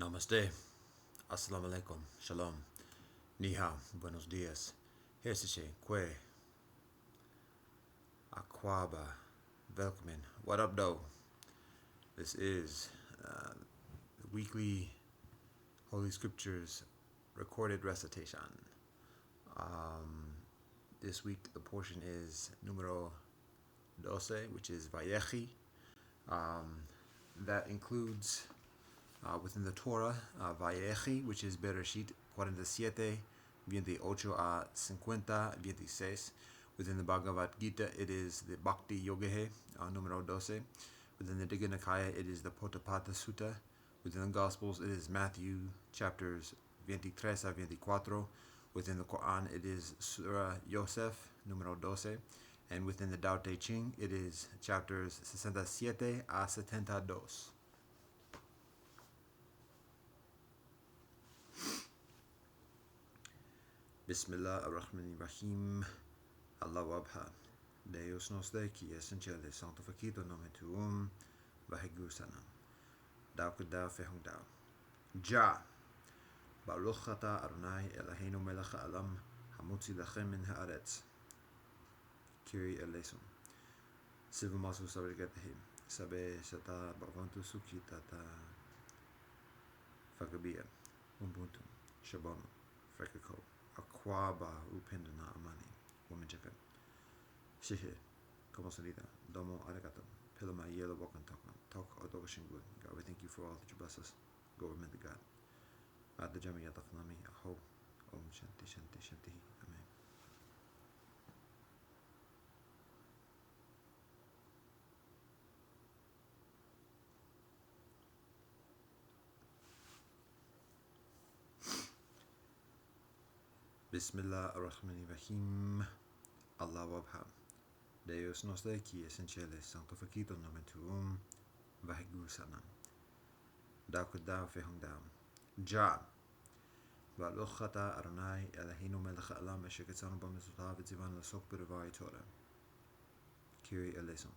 Namaste. Assalamu alaikum. Shalom. Ni hao. Buenos dias. Hersiche. Kwe. Aquaba. Welcome. What up, though? This is the weekly Holy Scriptures recorded recitation. This week the portion is numero 12, which is Vayechi. That includes within the Torah, Vayechi, which is Bereshit 47, 28 a 50, 26. Within the Bhagavad Gita, it is the Bhakti Yogehe, numero 12. Within the Digha Nikaya, it is the Potapata Sutta. Within the Gospels, it is Matthew chapters 23 a 24. Within the Quran, it is Surah Yosef, numero 12. And within the Tao Te Ching, it is chapters 67 a 72. Bismillah ar-Rahman ar-Rahim. Allah wabha. Deus nos de qui essentiale sanctificato nome tuum. Vahegur sanam. Dao kedao fehung dao. Ja. Baruch ata Adonai Eloheinu melech ha'olam hamutzi lachem min haaretz. Kiri eleison. Sivu masu sabrigatahim. Sabe sata bavantu sukitata. Fagabia. Ubuntu. Shabono. Frekako. Aquaba upendana amani. Womenjakan. Shihe. Como salida. Domo arigato. Pilama yellow walk and talk odogashingud. God, we thank you for all that you bless us. Go remember the God. Adda jamiyat afnami aho. Om shanti shanti shanti. Amen. Bismillah ar-Rahman ar-Rahim. Allah wabha. Deus nos de qui essentiale sanctificato nome tuum. Vahegur sanam. Dao kedao fehung dao. Ja. Baruch ata Adonai Eloheinu melech ha'olam asher ketzanu b'mitzvotav v'tzivanu l'sok b'dvarai Torah. Kiri eleison.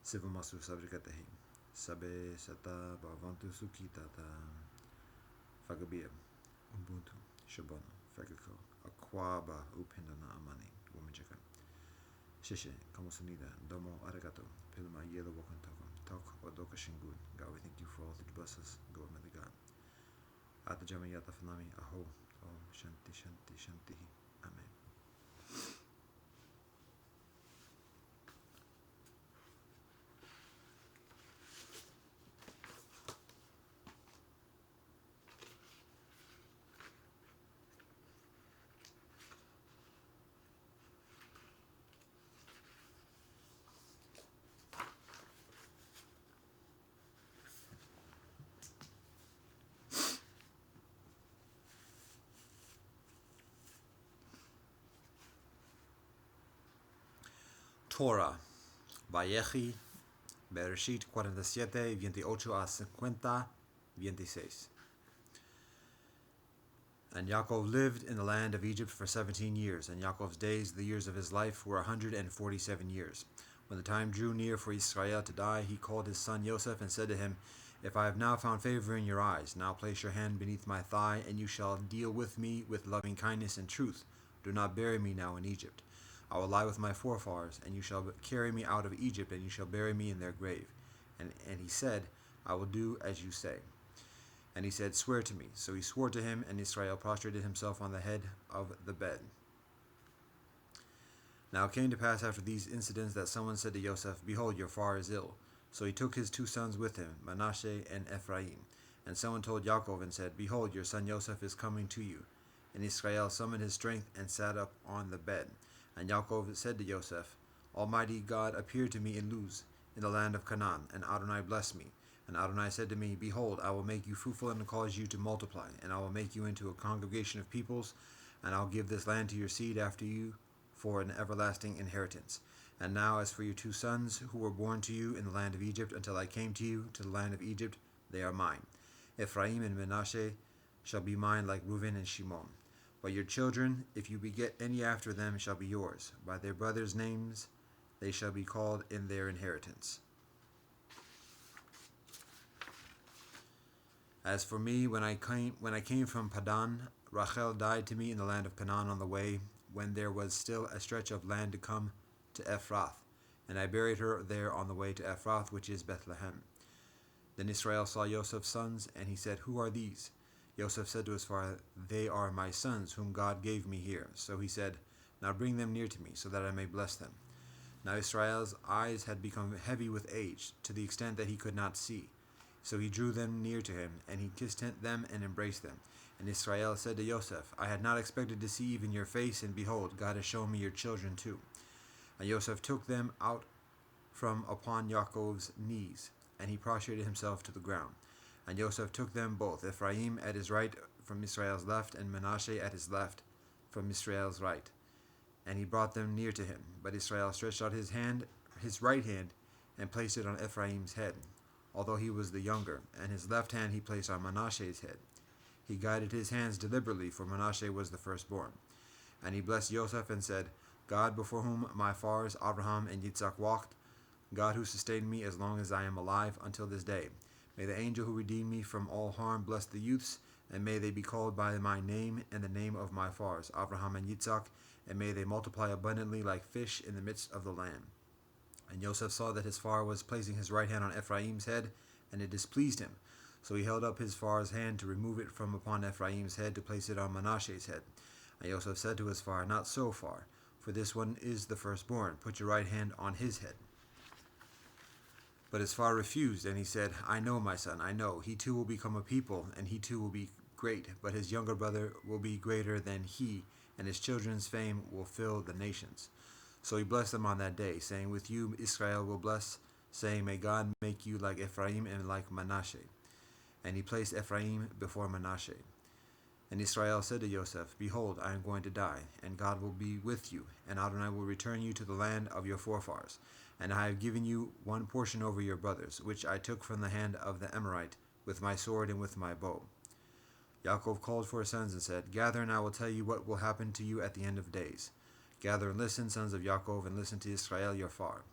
Sivu masu sabrigatahim. Sabe sata ba'avantu sukitata. Fagabia. Ubuntu. Shabono. Frekako. Aquaba upendana amani. Womenjakan. Shishe. Como sunida. Domo arigato. Pilma yelo wokan talk odoka shingud. God, we thank you for all that you bless us. Go with the God. Adda jamiyat afnami aho. Om shanti shanti shanti. Amen. Torah, Vayechi, Bereshit 47, 28 a 50, 26. And Yaakov lived in the land of Egypt for 17 years, and Yaakov's days, the years of his life, were 147 years. When the time drew near for Israel to die, he called his son Joseph and said to him, If I have now found favor in your eyes, now place your hand beneath my thigh, and you shall deal with me with loving kindness and truth. Do not bury me now in Egypt. I will lie with my forefathers, and you shall carry me out of Egypt, and you shall bury me in their grave. And he said, I will do as you say. And he said, Swear to me. So he swore to him, and Israel prostrated himself on the head of the bed. Now it came to pass after these incidents that someone said to Joseph, Behold, your father is ill. So he took his 2 sons with him, Manasseh and Ephraim. And someone told Yaakov and said, Behold, your son Joseph is coming to you. And Israel summoned his strength and sat up on the bed. And Yaakov said to Joseph, Almighty God appeared to me in Luz, in the land of Canaan, and Adonai blessed me. And Adonai said to me, Behold, I will make you fruitful and cause you to multiply, and I will make you into a congregation of peoples, and I'll give this land to your seed after you for an everlasting inheritance. And now as for your 2 sons, who were born to you in the land of Egypt, until I came to you to the land of Egypt, they are mine. Ephraim and Manasseh shall be mine like Reuben and Shimon. But your children, if you beget any after them, shall be yours. By their brothers' names they shall be called in their inheritance. As for me, when I came from Padan, Rachel died to me in the land of Canaan on the way, when there was still a stretch of land to come to Ephrath, and I buried her there on the way to Ephrath, which is Bethlehem. Then Israel saw Joseph's sons, and he said, Who are these? Joseph said to his father, They are my sons, whom God gave me here. So he said, Now bring them near to me, so that I may bless them. Now Israel's eyes had become heavy with age, to the extent that he could not see. So he drew them near to him, and he kissed them and embraced them. And Israel said to Joseph, I had not expected to see even your face, and behold, God has shown me your children too. And Joseph took them out from upon Yaakov's knees, and he prostrated himself to the ground. And Joseph took them both, Ephraim at his right from Israel's left, and Manasseh at his left from Israel's right. And he brought them near to him. But Israel stretched out his right hand, and placed it on Ephraim's head, although he was the younger, and his left hand he placed on Manasseh's head. He guided his hands deliberately, for Manasseh was the firstborn. And he blessed Joseph and said, God before whom my fathers Abraham and Yitzhak walked, God who sustained me as long as I am alive until this day, may the angel who redeemed me from all harm bless the youths, and may they be called by my name and the name of my fathers Abraham and Yitzhak, and may they multiply abundantly like fish in the midst of the land. And Joseph saw that his father was placing his right hand on Ephraim's head, and it displeased him. So he held up his father's hand to remove it from upon Ephraim's head, to place it on Manasseh's head. And Joseph said to his father, Not so far, for this one is the firstborn. Put your right hand on his head. But his father refused, and he said, I know, my son, I know. He too will become a people, and he too will be great. But his younger brother will be greater than he, and his children's fame will fill the nations. So he blessed them on that day, saying, With you Israel will bless, saying, May God make you like Ephraim and like Manasseh. And he placed Ephraim before Manasseh. And Israel said to Joseph, Behold, I am going to die, and God will be with you, and Adonai will return you to the land of your forefathers. And I have given you one portion over your brothers, which I took from the hand of the Amorite, with my sword and with my bow. Yaakov called for his sons and said, Gather, and I will tell you what will happen to you at the end of days. Gather and listen, sons of Yaakov, and listen to Israel your father.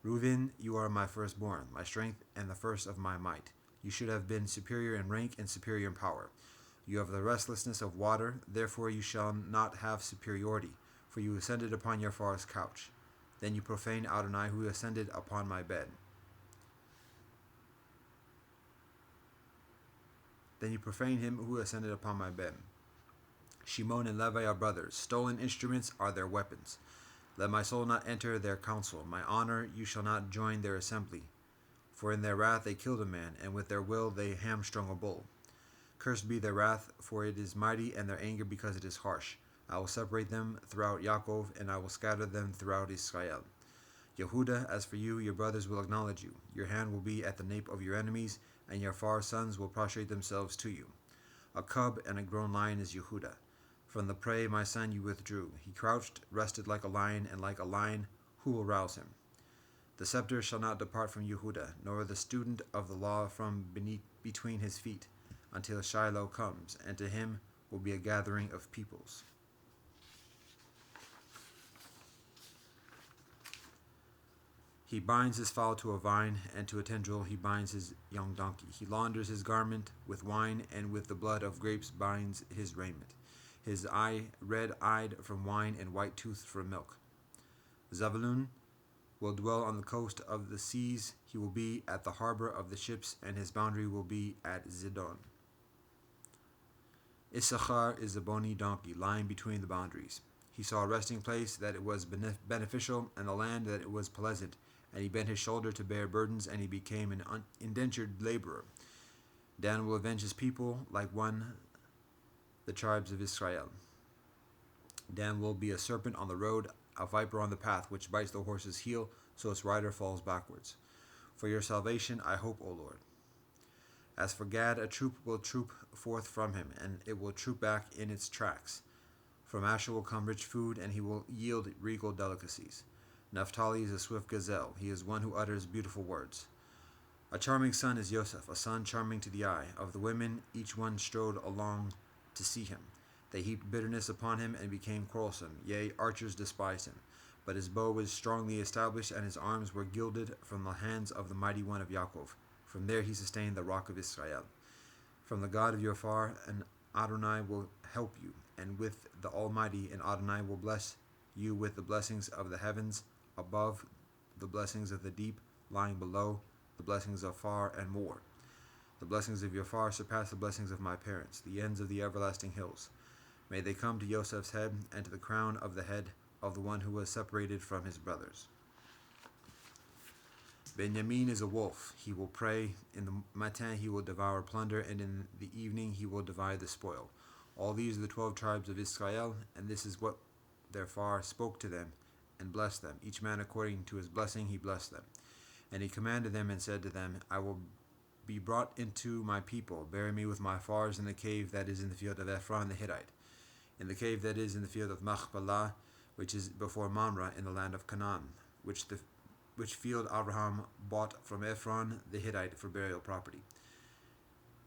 Reuben, you are my firstborn, my strength, and the first of my might. You should have been superior in rank and superior in power. You have the restlessness of water, therefore you shall not have superiority, for you ascended upon your father's couch. Then you profaned Adonai, who ascended upon my bed. Then you profaned him who ascended upon my bed. Shimon and Levi are brothers. Stolen instruments are their weapons. Let my soul not enter their council. My honor you shall not join their assembly. For in their wrath they killed a man, and with their will they hamstrung a bull. Cursed be their wrath, for it is mighty, and their anger because it is harsh. I will separate them throughout Yaakov, and I will scatter them throughout Israel. Yehuda, as for you, your brothers will acknowledge you. Your hand will be at the nape of your enemies, and your far sons will prostrate themselves to you. A cub and a grown lion is Yehuda. From the prey, my son, you withdrew. He crouched, rested like a lion, and like a lion, who will rouse him? The scepter shall not depart from Yehuda, nor the student of the law from between his feet, until Shiloh comes, and to him will be a gathering of peoples. He binds his fowl to a vine, and to a tendril he binds his young donkey. He launders his garment with wine, and with the blood of grapes binds his raiment. His eye red-eyed from wine, and white-toothed from milk. Zebulun will dwell on the coast of the seas. He will be at the harbor of the ships, and his boundary will be at Zidon. Issachar is a bony donkey, lying between the boundaries. He saw a resting place, that it was beneficial, and the land, that it was pleasant. And he bent his shoulder to bear burdens, and he became an indentured laborer. Dan will avenge his people like one, the tribes of Israel. Dan will be a serpent on the road, a viper on the path, which bites the horse's heel, so its rider falls backwards. For your salvation I hope, O Lord. As for Gad, a troop will troop forth from him, and it will troop back in its tracks. From Asher will come rich food, and he will yield regal delicacies. Naphtali is a swift gazelle. He is one who utters beautiful words. A charming son is Joseph, a son charming to the eye. Of the women, each one strode along to see him. They heaped bitterness upon him and became quarrelsome. Yea, archers despised him. But his bow was strongly established, and his arms were gilded from the hands of the mighty one of Yaakov. From there he sustained the rock of Israel. From the God of your far, and Adonai will help you, and with the Almighty, and Adonai will bless you with the blessings of the heavens above, the blessings of the deep lying below, the blessings of far and more. The blessings of your far surpass the blessings of my parents, the ends of the everlasting hills. May they come to Joseph's head, and to the crown of the head of the one who was separated from his brothers. Benjamin is a wolf. He will prey. In the matin he will devour plunder, and in the evening he will divide the spoil. All these are the 12 tribes of Israel, and this is what their far spoke to them, and blessed them. Each man according to his blessing he blessed them. And he commanded them and said to them, I will be brought into my people. Bury me with my fathers in the cave that is in the field of Ephron the Hittite, in the cave that is in the field of Machpelah, which is before Mamre in the land of Canaan, which field Abraham bought from Ephron the Hittite for burial property.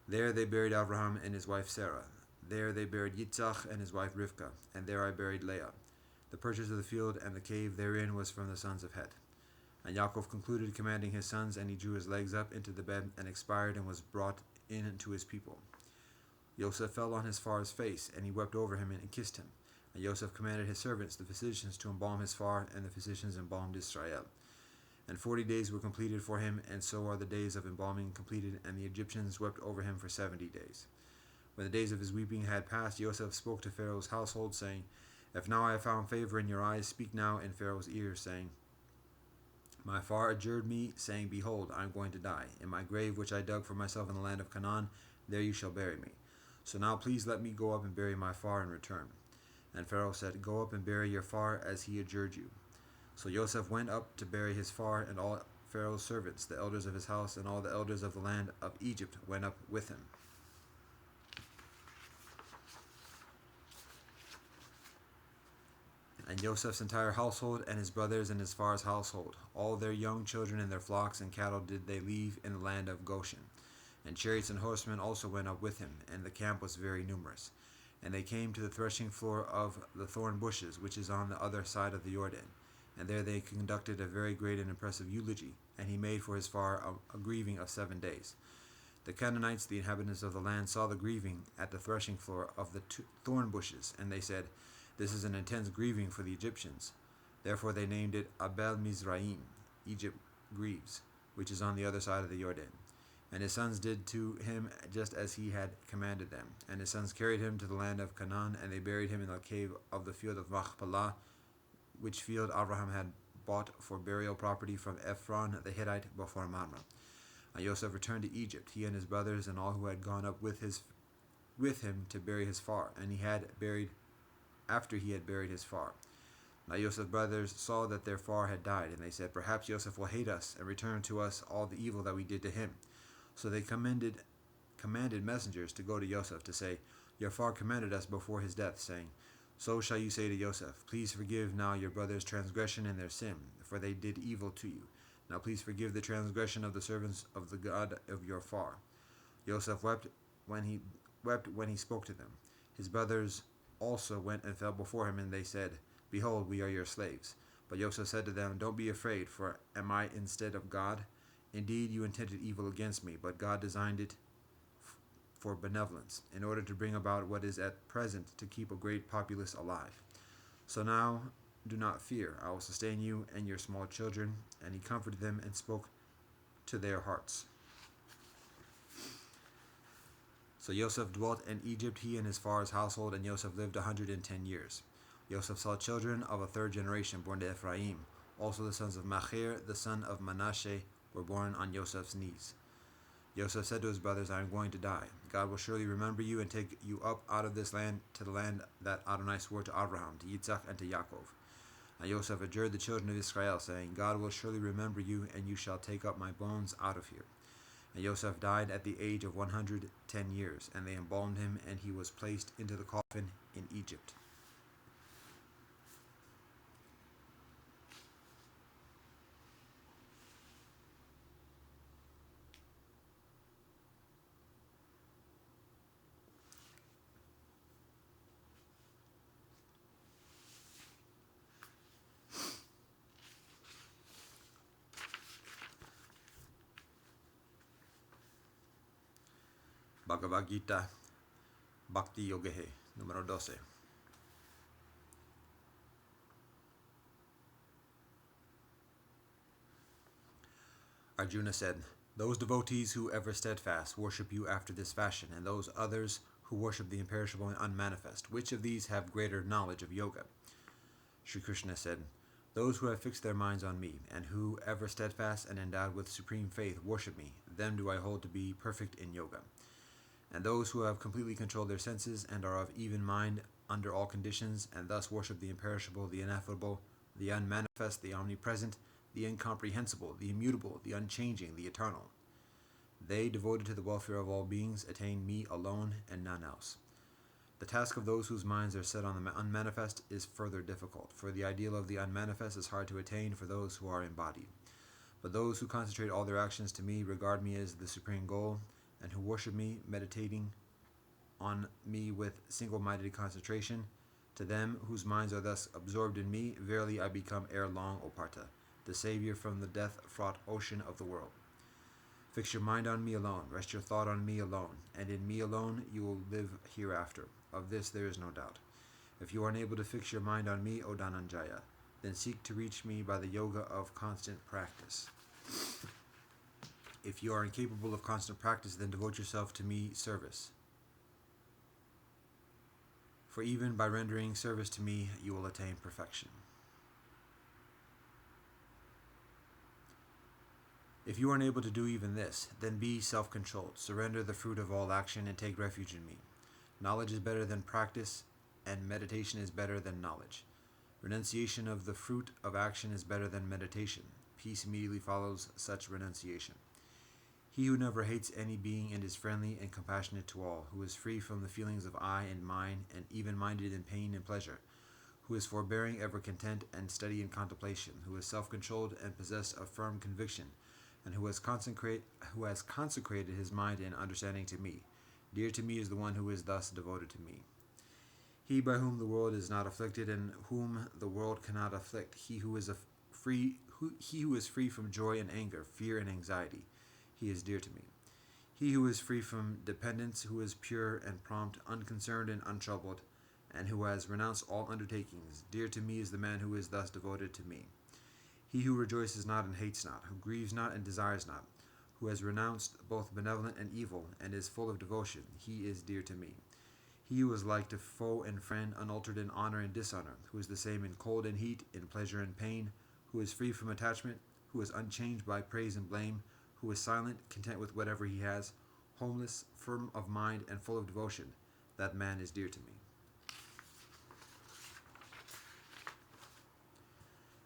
There they buried Abraham and his wife Sarah. There they buried Yitzchak and his wife Rivkah, and there I buried Leah. The purchase of the field and the cave therein was from the sons of Het. And Yaakov concluded commanding his sons, and he drew his legs up into the bed and expired, and was brought in to his people. Joseph fell on his far's face, and he wept over him and kissed him. And Joseph commanded his servants, the physicians, to embalm his far, and the physicians embalmed Israel. And 40 days were completed for him, and so are the days of embalming completed, and the Egyptians wept over him for 70 days. When the days of his weeping had passed, Joseph spoke to Pharaoh's household, saying, If now I have found favor in your eyes, speak now in Pharaoh's ears, saying, My far adjured me, saying, Behold, I am going to die. In my grave which I dug for myself in the land of Canaan, there you shall bury me. So now please let me go up and bury my far in return. And Pharaoh said, Go up and bury your far as he adjured you. So Joseph went up to bury his far, and all Pharaoh's servants, the elders of his house, and all the elders of the land of Egypt went up with him. And Joseph's entire household, and his brothers and his far's household, all their young children and their flocks and cattle did they leave in the land of Goshen. And chariots and horsemen also went up with him, and the camp was very numerous. And they came to the threshing floor of the thorn bushes, which is on the other side of the Jordan. And there they conducted a very great and impressive eulogy, and he made for his far a grieving of 7 days. The Canaanites, the inhabitants of the land, saw the grieving at the threshing floor of the thorn bushes, and they said, This is an intense grieving for the Egyptians. Therefore they named it Abel Mizraim, Egypt grieves, which is on the other side of the Jordan. And his sons did to him just as he had commanded them. And his sons carried him to the land of Canaan, and they buried him in the cave of the field of Machpelah, which field Abraham had bought for burial property from Ephron the Hittite before Mamre. And Joseph returned to Egypt, he and his brothers, and all who had gone up with him to bury his far. And he had buried after he had buried his far. Now Joseph's brothers saw that their far had died, and they said, Perhaps Joseph will hate us and return to us all the evil that we did to him. So they commanded messengers to go to Joseph to say, Your far commanded us before his death, saying, So shall you say to Joseph, Please forgive now your brother's transgression and their sin, for they did evil to you. Now please forgive the transgression of the servants of the God of your far. Joseph wept when he spoke to them. His brothers also went and fell before him, and they said, Behold, we are your slaves. But Joseph said to them, Don't be afraid, for am I instead of God? Indeed, you intended evil against me, but God designed it for benevolence, in order to bring about what is at present, to keep a great populace alive. So now do not fear, I will sustain you and your small children. And he comforted them and spoke to their hearts. So Joseph dwelt in Egypt, he and his father's household, and Joseph lived 110 years. Joseph saw children of a third generation born to Ephraim. Also the sons of Machir, the son of Manasseh, were born on Joseph's knees. Joseph said to his brothers, I am going to die. God will surely remember you and take you up out of this land to the land that Adonai swore to Abraham, to Yitzchak, and to Yaakov. And Joseph adjured the children of Israel, saying, God will surely remember you, and you shall take up my bones out of here. And Joseph died at the age of 110 years, and they embalmed him, and he was placed into the coffin in Egypt. Bhagavad Gita, Bhakti Yogehe, número 12. Arjuna said, "Those devotees who ever steadfast worship you after this fashion, and those others who worship the imperishable and unmanifest, which of these have greater knowledge of yoga?" Sri Krishna said, "Those who have fixed their minds on me, and who, ever steadfast and endowed with supreme faith, worship me, them do I hold to be perfect in yoga. And those who have completely controlled their senses, and are of even mind under all conditions, and thus worship the imperishable, the ineffable, the unmanifest, the omnipresent, the incomprehensible, the immutable, the unchanging, the eternal. They, devoted to the welfare of all beings, attain me alone and none else. The task of those whose minds are set on the unmanifest is further difficult, for the ideal of the unmanifest is hard to attain for those who are embodied. But those who concentrate all their actions to me, regard me as the supreme goal, and who worship me, meditating on me with single-minded concentration, to them whose minds are thus absorbed in me, verily I become ere long, O Partha, the savior from the death-fraught ocean of the world. Fix your mind on me alone, rest your thought on me alone, and in me alone you will live hereafter. Of this there is no doubt. If you are unable to fix your mind on me, O Dhananjaya, then seek to reach me by the yoga of constant practice. If you are incapable of constant practice, then devote yourself to me service. For even by rendering service to me, you will attain perfection. If you are unable to do even this, then be self-controlled, surrender the fruit of all action, and take refuge in me. Knowledge is better than practice, and meditation is better than knowledge. Renunciation of the fruit of action is better than meditation. Peace immediately follows such renunciation. He who never hates any being and is friendly and compassionate to all, who is free from the feelings of I and mine, and even-minded in pain and pleasure, who is forbearing, ever content, and steady in contemplation, who is self-controlled and possessed of firm conviction, and who has consecrated his mind and understanding to me. Dear to me is the one who is thus devoted to me. He by whom the world is not afflicted, and whom the world cannot afflict. He who is free from joy and anger, fear and anxiety. He is dear to me. He who is free from dependence, who is pure and prompt, unconcerned and untroubled, and who has renounced all undertakings. Dear to me is the man who is thus devoted to me. He who rejoices not and hates not, who grieves not and desires not, who has renounced both benevolent and evil, and is full of devotion, he is dear to me. He who is like to foe and friend, unaltered in honor and dishonor, who is the same in cold and heat, in pleasure and pain, who is free from attachment, who is unchanged by praise and blame, who is silent, content with whatever he has, homeless, firm of mind, and full of devotion, that man is dear to me.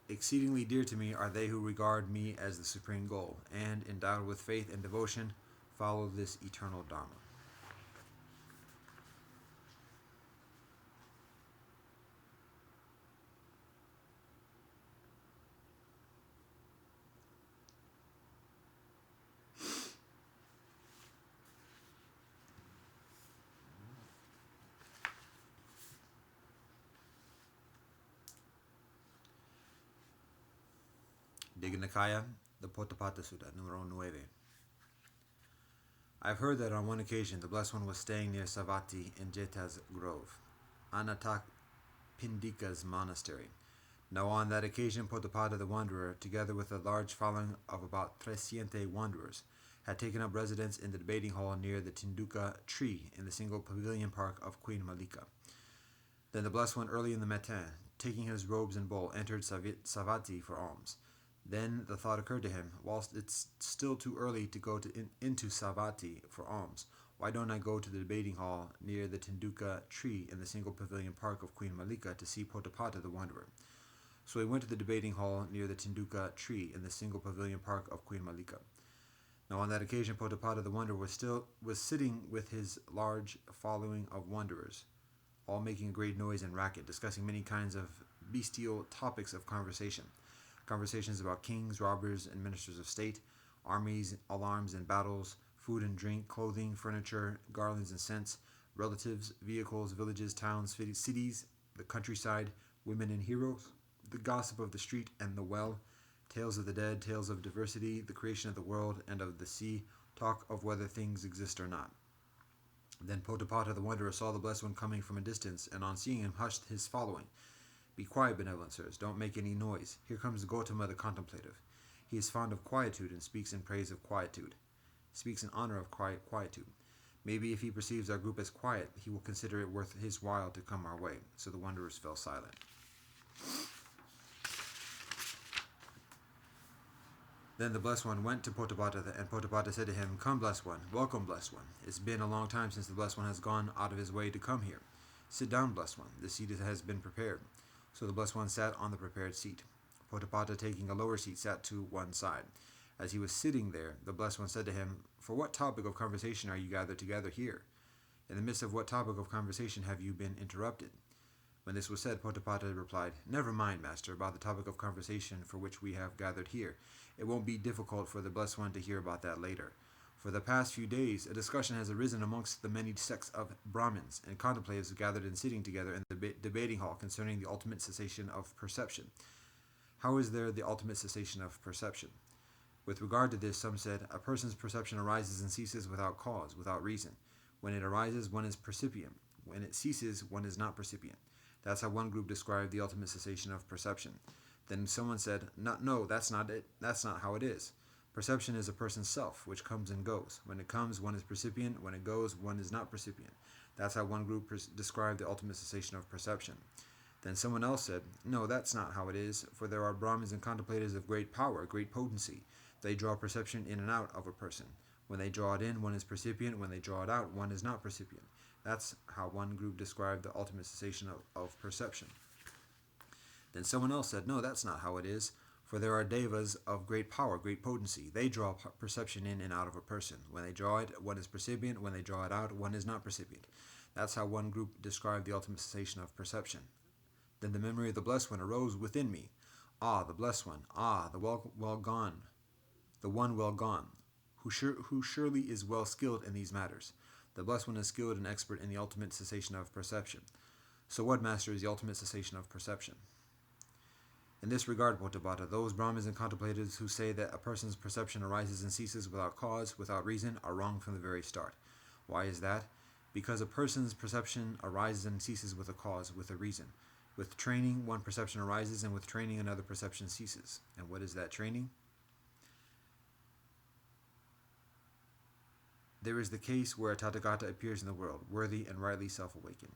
Exceedingly dear to me are they who regard me as the supreme goal, and, endowed with faith and devotion, follow this eternal Dharma. Digha Nikaya, the Potapata Sutta, numero 9. I have heard that on one occasion the Blessed One was staying near Savatthi in Jeta's grove, Anathapindika's monastery. Now on that occasion Potapada the Wanderer, together with a large following of about 300 wanderers, had taken up residence in the debating hall near the Tinduka tree in the single pavilion park of Queen Malika. Then the Blessed One, early in the matin, taking his robes and bowl, entered Savatthi for alms. Then the thought occurred to him, whilst it's still too early to go into Savatthi for alms, why don't I go to the debating hall near the Tinduka tree in the single pavilion park of Queen Malika to see Potapata the Wanderer? So he went to the debating hall near the Tinduka tree in the single pavilion park of Queen Malika. Now on that occasion Potapata the Wanderer was sitting with his large following of wanderers, all making a great noise and racket, discussing many kinds of bestial topics of conversation. Conversations about kings, robbers, and ministers of state, armies, alarms and battles, food and drink, clothing, furniture, garlands and scents, relatives, vehicles, villages, towns, cities, the countryside, women and heroes, the gossip of the street and the well, tales of the dead, tales of diversity, the creation of the world and of the sea, talk of whether things exist or not. Then Potapata the Wanderer saw the Blessed One coming from a distance, and on seeing him hushed his following. Be quiet, benevolent sirs, don't make any noise. Here comes Gautama the Contemplative. He is fond of quietude and speaks in praise of quietude. Speaks in honor of quietude. Maybe if he perceives our group as quiet, he will consider it worth his while to come our way. So the wanderers fell silent. Then the Blessed One went to Potapata, and Potapata said to him, Come, Blessed One, welcome, Blessed One. It's been a long time since the Blessed One has gone out of his way to come here. Sit down, Blessed One, the seat has been prepared. So the Blessed One sat on the prepared seat. Potapata, taking a lower seat, sat to one side. As he was sitting there, the Blessed One said to him, For what topic of conversation are you gathered together here? In the midst of what topic of conversation have you been interrupted? When this was said, Potapata replied, Never mind, Master, about the topic of conversation for which we have gathered here. It won't be difficult for the Blessed One to hear about that later. For the past few days, a discussion has arisen amongst the many sects of Brahmins and contemplatives gathered and sitting together in the debating hall concerning the ultimate cessation of perception. How is there the ultimate cessation of perception? With regard to this, some said, A person's perception arises and ceases without cause, without reason. When it arises, one is percipient. When it ceases, one is not percipient. That's how one group described the ultimate cessation of perception. Then someone said, No, that's not it. That's not how it is. Perception is a person's self, which comes and goes. When it comes, one is percipient. When it goes, one is not percipient. That's how one group described the ultimate cessation of perception. Then someone else said, No, that's not how it is, for there are Brahmins and contemplators of great power, great potency. They draw perception in and out of a person. When they draw it in, one is percipient. When they draw it out, one is not percipient. That's how one group described the ultimate cessation of perception. Then someone else said, No, that's not how it is, for there are devas of great power, great potency. They draw perception in and out of a person. When they draw it, one is percipient. When they draw it out, one is not percipient. That's how one group described the ultimate cessation of perception. Then the memory of the Blessed One arose within me. Ah, the Blessed One. Ah, the well gone. The one well gone, who surely is well skilled in these matters. The Blessed One is skilled and expert in the ultimate cessation of perception. So what, Master, is the ultimate cessation of perception? In this regard, Potapata, those Brahmins and contemplators who say that a person's perception arises and ceases without cause, without reason, are wrong from the very start. Why is that? Because a person's perception arises and ceases with a cause, with a reason. With training, one perception arises, and with training, another perception ceases. And what is that training? There is the case where a Tathagata appears in the world, worthy and rightly self-awakened.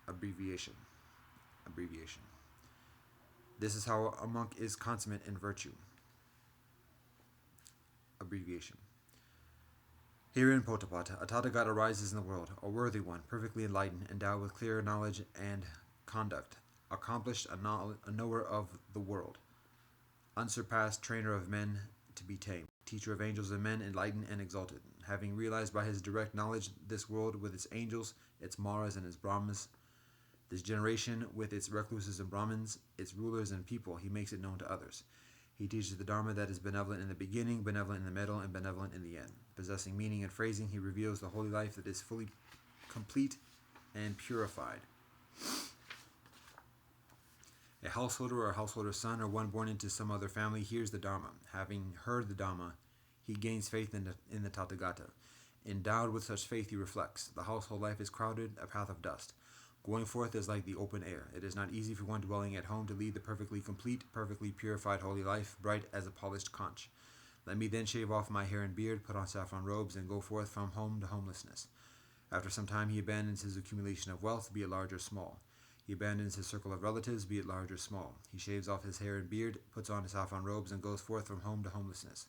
Abbreviation. This is how a monk is consummate in virtue. Abbreviation. Herein, Potapata, a Tathagata arises in the world, a worthy one, perfectly enlightened, endowed with clear knowledge and conduct, accomplished, a knower of the world, unsurpassed, trainer of men to be tamed, teacher of angels and men, enlightened and exalted, having realized by his direct knowledge this world with its angels, its Maras and its Brahmas, this generation with its recluses and Brahmins, its rulers and people, he makes it known to others. He teaches the Dharma that is benevolent in the beginning, benevolent in the middle, and benevolent in the end. Possessing meaning and phrasing, he reveals the holy life that is fully complete and purified. A householder or a householder's son or one born into some other family hears the Dharma. Having heard the Dharma, he gains faith in the Tathagata. Endowed with such faith, he reflects. The household life is crowded, a path of dust. Going forth is like the open air. It is not easy for one dwelling at home to lead the perfectly complete, perfectly purified holy life, bright as a polished conch. Let me then shave off my hair and beard, put on saffron robes, and go forth from home to homelessness. After some time he abandons his accumulation of wealth, be it large or small. He abandons his circle of relatives, be it large or small. He shaves off his hair and beard, puts on his saffron robes, and goes forth from home to homelessness.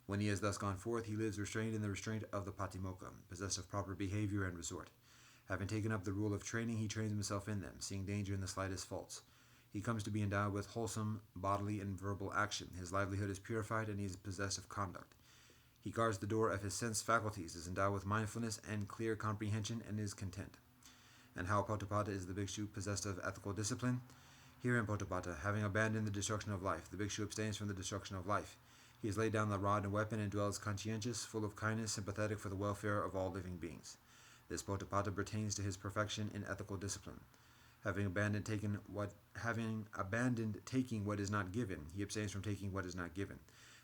When he has thus gone forth, he lives restrained in the restraint of the Patimokkha, possessed of proper behavior and resort. Having taken up the rule of training, he trains himself in them, seeing danger in the slightest faults. He comes to be endowed with wholesome bodily and verbal action. His livelihood is purified, and he is possessed of conduct. He guards the door of his sense faculties, is endowed with mindfulness and clear comprehension, and is content. And how Potapata is the bhikshu possessed of ethical discipline? Herein, Potapata, having abandoned the destruction of life, the bhikshu abstains from the destruction of life. He has laid down the rod and weapon and dwells conscientious, full of kindness, sympathetic for the welfare of all living beings. This Potapata pertains to his perfection in ethical discipline. Having abandoned taking what is not given, he abstains from taking what is not given.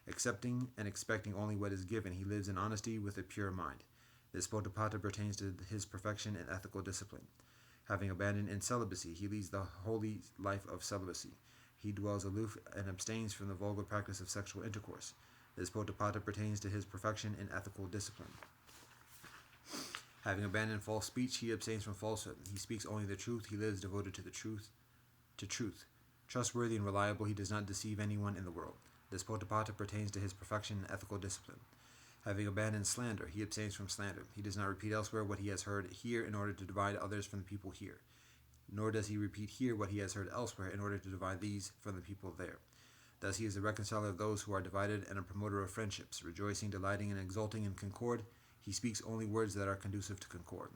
Accepting and expecting only what is given, he lives in honesty with a pure mind. This Potapata pertains to his perfection in ethical discipline. Having abandoned in celibacy, he leads the holy life of celibacy. He dwells aloof and abstains from the vulgar practice of sexual intercourse. This Potapata pertains to his perfection in ethical discipline. Having abandoned false speech, he abstains from falsehood. He speaks only the truth. He lives devoted to the truth. Trustworthy and reliable, he does not deceive anyone in the world. This Potapata pertains to his perfection in ethical discipline. Having abandoned slander, he abstains from slander. He does not repeat elsewhere what he has heard here in order to divide others from the people here. Nor does he repeat here what he has heard elsewhere in order to divide these from the people there. Thus he is the reconciler of those who are divided and a promoter of friendships, rejoicing, delighting, and exulting in concord. He speaks only words that are conducive to concord.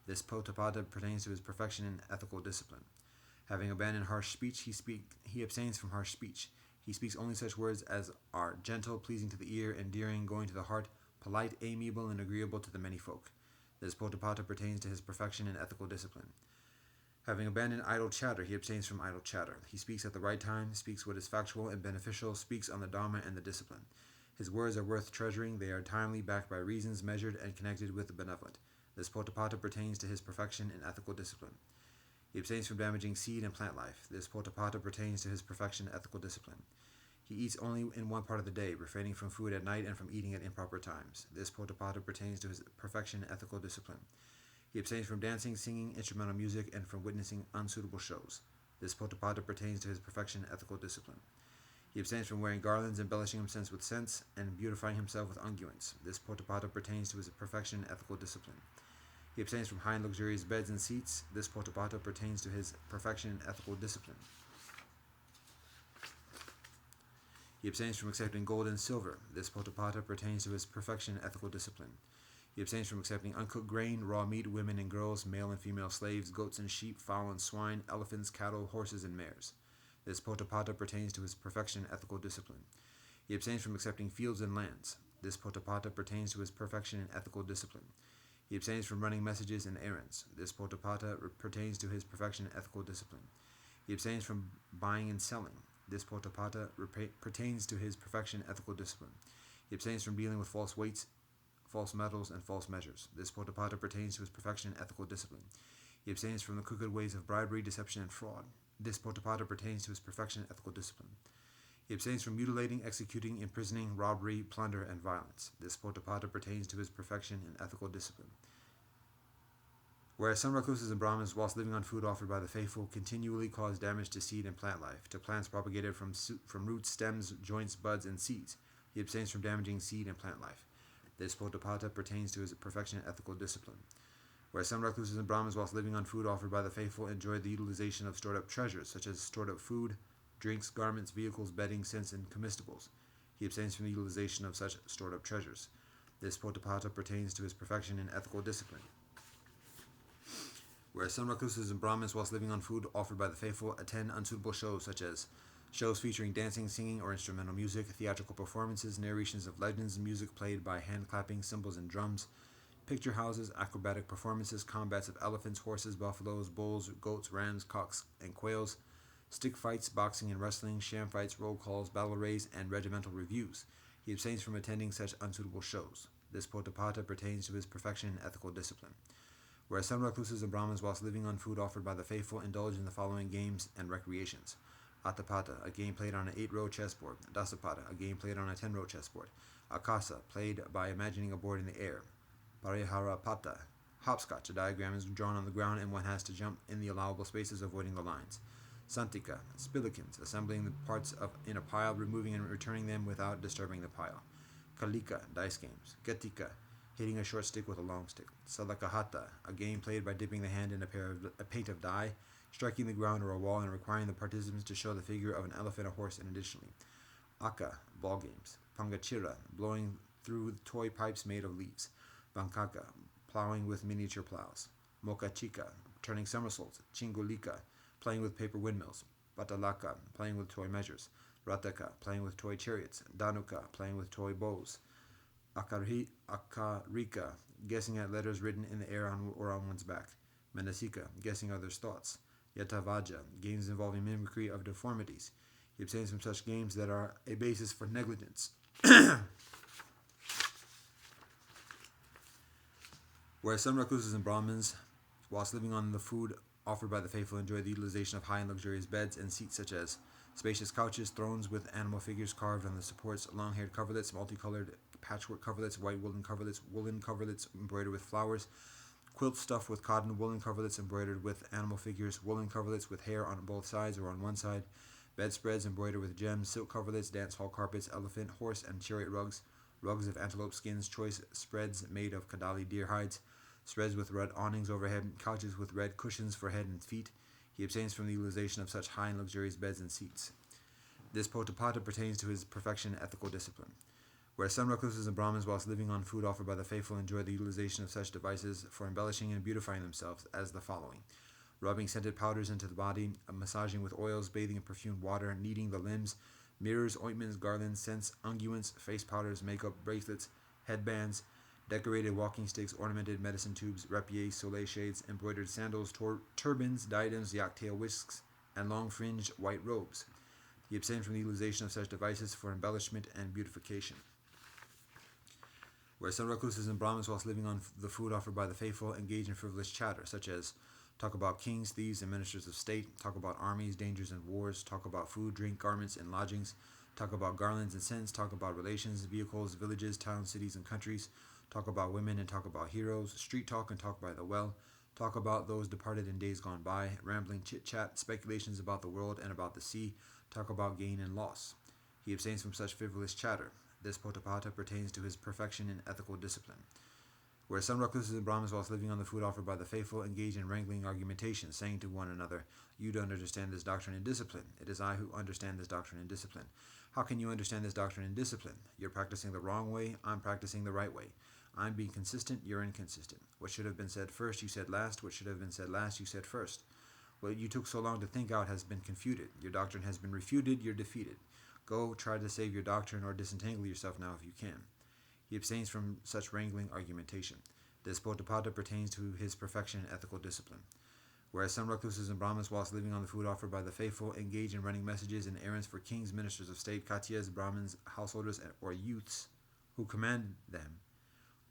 This Potapata pertains to his perfection in ethical discipline. Having abandoned harsh speech, he abstains from harsh speech. He speaks only such words as are gentle, pleasing to the ear, endearing, going to the heart, polite, amiable, and agreeable to the many folk. This Potapata pertains to his perfection in ethical discipline. Having abandoned idle chatter, he abstains from idle chatter. He speaks at the right time, speaks what is factual and beneficial, speaks on the Dharma and the discipline. His words are worth treasuring. They are timely, backed by reasons, measured, and connected with the benevolent. This Potapata pertains to his perfection in ethical discipline. He abstains from damaging seed and plant life. This Potapata pertains to his perfection in ethical discipline. He eats only in one part of the day, refraining from food at night and from eating at improper times. This Potapata pertains to his perfection in ethical discipline. He abstains from dancing, singing, instrumental music, and from witnessing unsuitable shows. This Potapata pertains to his perfection in ethical discipline. He abstains from wearing garlands, embellishing himself with scents, and beautifying himself with unguents. This Potapata pertains to his perfection in ethical discipline. He abstains from high and luxurious beds and seats. This Potapata pertains to his perfection in ethical discipline. He abstains from accepting gold and silver. This Potapata pertains to his perfection in ethical discipline. He abstains from accepting uncooked grain, raw meat, women and girls, male and female slaves, goats and sheep, fowl and swine, elephants, cattle, horses, and mares. This Potapata pertains to his perfection in ethical discipline. He abstains from accepting fields and lands. This Potapata pertains to his perfection in ethical discipline. He abstains from running messages and errands. This Potapata pertains to his perfection in ethical discipline. He abstains from buying and selling. This Potapata pertains to his perfection in ethical discipline. He abstains from dealing with false weights, false metals, and false measures. This Potapata pertains to his perfection in ethical discipline. He abstains from the crooked ways of bribery, deception, and fraud. This Potapata pertains to his perfection in ethical discipline. He abstains from mutilating, executing, imprisoning, robbery, plunder, and violence. This Potapata pertains to his perfection in ethical discipline. Whereas some recluses and Brahmins, whilst living on food offered by the faithful, continually cause damage to seed and plant life, to plants propagated from roots, stems, joints, buds, and seeds, he abstains from damaging seed and plant life. This Potapata pertains to his perfection in ethical discipline. Whereas some recluses and Brahmins, whilst living on food offered by the faithful, enjoy the utilization of stored up treasures, such as stored up food, drinks, garments, vehicles, bedding, scents, and comestibles, he abstains from the utilization of such stored up treasures. This Potapata pertains to his perfection in ethical discipline. Whereas some recluses and Brahmins, whilst living on food offered by the faithful, attend unsuitable shows, such as shows featuring dancing, singing, or instrumental music, theatrical performances, narrations of legends, music played by hand clapping, cymbals, and drums, picture houses, acrobatic performances, combats of elephants, horses, buffaloes, bulls, goats, rams, cocks, and quails, stick fights, boxing and wrestling, sham fights, roll calls, battle rays, and regimental reviews. He abstains from attending such unsuitable shows. This Potapata pertains to his perfection in ethical discipline. Whereas some recluses and Brahmins, whilst living on food offered by the faithful, indulge in the following games and recreations: Atapata, a game played on an 8-row chessboard; Dasapata, a game played on a 10-row chessboard; Akasa, played by imagining a board in the air; Pariharapata, hopscotch, a diagram is drawn on the ground and one has to jump in the allowable spaces, avoiding the lines; Santika, spillikins, assembling the parts in a pile, removing and returning them without disturbing the pile; Kalika, dice games; Gatika, hitting a short stick with a long stick; Salakahata, a game played by dipping the hand in a paint of dye, striking the ground or a wall, and requiring the participants to show the figure of an elephant or horse and additionally; Aka, ball games; Pangachira, blowing through toy pipes made of leaves; Bankaka, plowing with miniature plows; Mokachika, turning somersaults; Chingolika, playing with paper windmills; Patalaka, playing with toy measures; Rataka, playing with toy chariots; Danuka, playing with toy bows; Akarika, guessing at letters written in the air or on one's back; Manasika, guessing others' thoughts; Yatavaja, games involving mimicry of deformities. He abstains from such games that are a basis for negligence. Whereas some recluses and Brahmins, whilst living on the food offered by the faithful, enjoy the utilization of high and luxurious beds and seats such as spacious couches, thrones with animal figures carved on the supports, long-haired coverlets, multicolored patchwork coverlets, white woolen coverlets embroidered with flowers, quilt stuffed with cotton, woolen coverlets embroidered with animal figures, woolen coverlets with hair on both sides or on one side, bedspreads embroidered with gems, silk coverlets, dance hall carpets, elephant, horse, and chariot rugs, rugs of antelope skins, choice spreads made of Kadali deer hides, spreads with red awnings overhead, couches with red cushions for head and feet. He abstains from the utilization of such high and luxurious beds and seats. This potapata pertains to his perfection and ethical discipline. Whereas some recluses and Brahmins, whilst living on food offered by the faithful, enjoy the utilization of such devices for embellishing and beautifying themselves, as the following: rubbing scented powders into the body, massaging with oils, bathing in perfumed water, kneading the limbs, mirrors, ointments, garlands, scents, unguents, face powders, makeup, bracelets, headbands, decorated walking sticks, ornamented medicine tubes, rapiers, soleil shades, embroidered sandals, turbans, diadems, yak-tail whisks, and long-fringed white robes. He abstained from the utilization of such devices for embellishment and beautification. Whereas some recluses and Brahmins, whilst living on the food offered by the faithful, engage in frivolous chatter, such as talk about kings, thieves, and ministers of state, talk about armies, dangers, and wars, talk about food, drink, garments, and lodgings, talk about garlands and scents, talk about relations, vehicles, villages, towns, cities, and countries, talk about women and talk about heroes, street talk and talk by the well, talk about those departed in days gone by, rambling chit-chat, speculations about the world and about the sea, talk about gain and loss. He abstains from such frivolous chatter. This potapata pertains to his perfection in ethical discipline. Whereas some recluses and Brahmins, whilst living on the food offered by the faithful, engage in wrangling argumentation, saying to one another, "You don't understand this doctrine and discipline. It is I who understand this doctrine and discipline. How can you understand this doctrine and discipline? You're practicing the wrong way, I'm practicing the right way. I'm being consistent, you're inconsistent. What should have been said first, you said last. What should have been said last, you said first. What you took so long to think out has been confuted. Your doctrine has been refuted, you're defeated. Go, try to save your doctrine or disentangle yourself now if you can." He abstains from such wrangling argumentation. This potapata pertains to his perfection in ethical discipline. Whereas some recluses and Brahmins, whilst living on the food offered by the faithful, engage in running messages and errands for kings, ministers of state, Katyas, Brahmins, householders, or youths, who command them,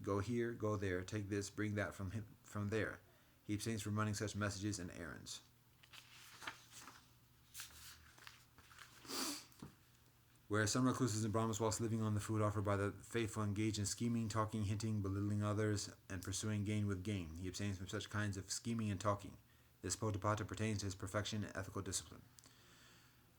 "Go here, go there, take this, bring that from there." He abstains from running such messages and errands. Whereas some recluses and Brahmins, whilst living on the food offered by the faithful, engage in scheming, talking, hinting, belittling others, and pursuing gain with gain. He abstains from such kinds of scheming and talking. This potapata pertains to his perfection and ethical discipline.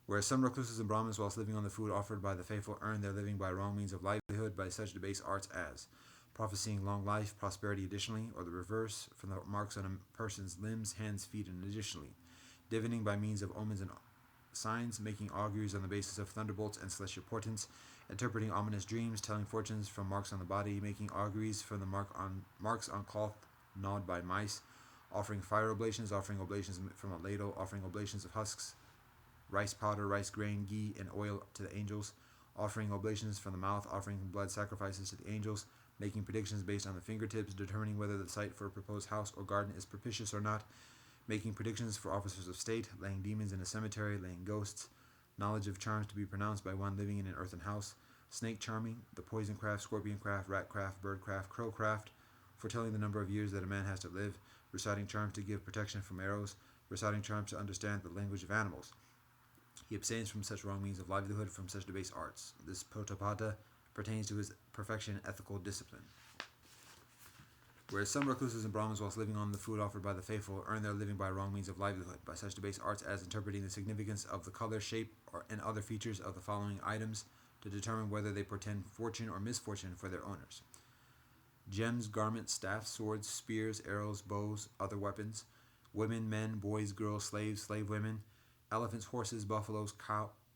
Whereas some recluses and Brahmins, whilst living on the food offered by the faithful, earn their living by wrong means of livelihood by such debased arts as prophesying long life, prosperity additionally, or the reverse, from the marks on a person's limbs, hands, feet, and additionally, divining by means of omens and signs, making auguries on the basis of thunderbolts and celestial portents, interpreting ominous dreams, telling fortunes from marks on the body, making auguries from the marks on cloth gnawed by mice, offering fire oblations, offering oblations from a ladle, offering oblations of husks, rice powder, rice grain, ghee, and oil to the angels, offering oblations from the mouth, offering blood sacrifices to the angels, making predictions based on the fingertips, determining whether the site for a proposed house or garden is propitious or not, making predictions for officers of state, laying demons in a cemetery, laying ghosts, knowledge of charms to be pronounced by one living in an earthen house, snake charming, the poison craft, scorpion craft, rat craft, bird craft, crow craft, foretelling the number of years that a man has to live, reciting charms to give protection from arrows, reciting charms to understand the language of animals. He abstains from such wrong means of livelihood, from such debased arts. This potapata pertains to his perfection and ethical discipline. Whereas some recluses and Brahmins, whilst living on the food offered by the faithful, earn their living by wrong means of livelihood, by such debased arts as interpreting the significance of the color, shape, and other features of the following items to determine whether they portend fortune or misfortune for their owners: gems, garments, staffs, swords, spears, arrows, bows, other weapons, women, men, boys, girls, slaves, slave women, elephants, horses, buffaloes,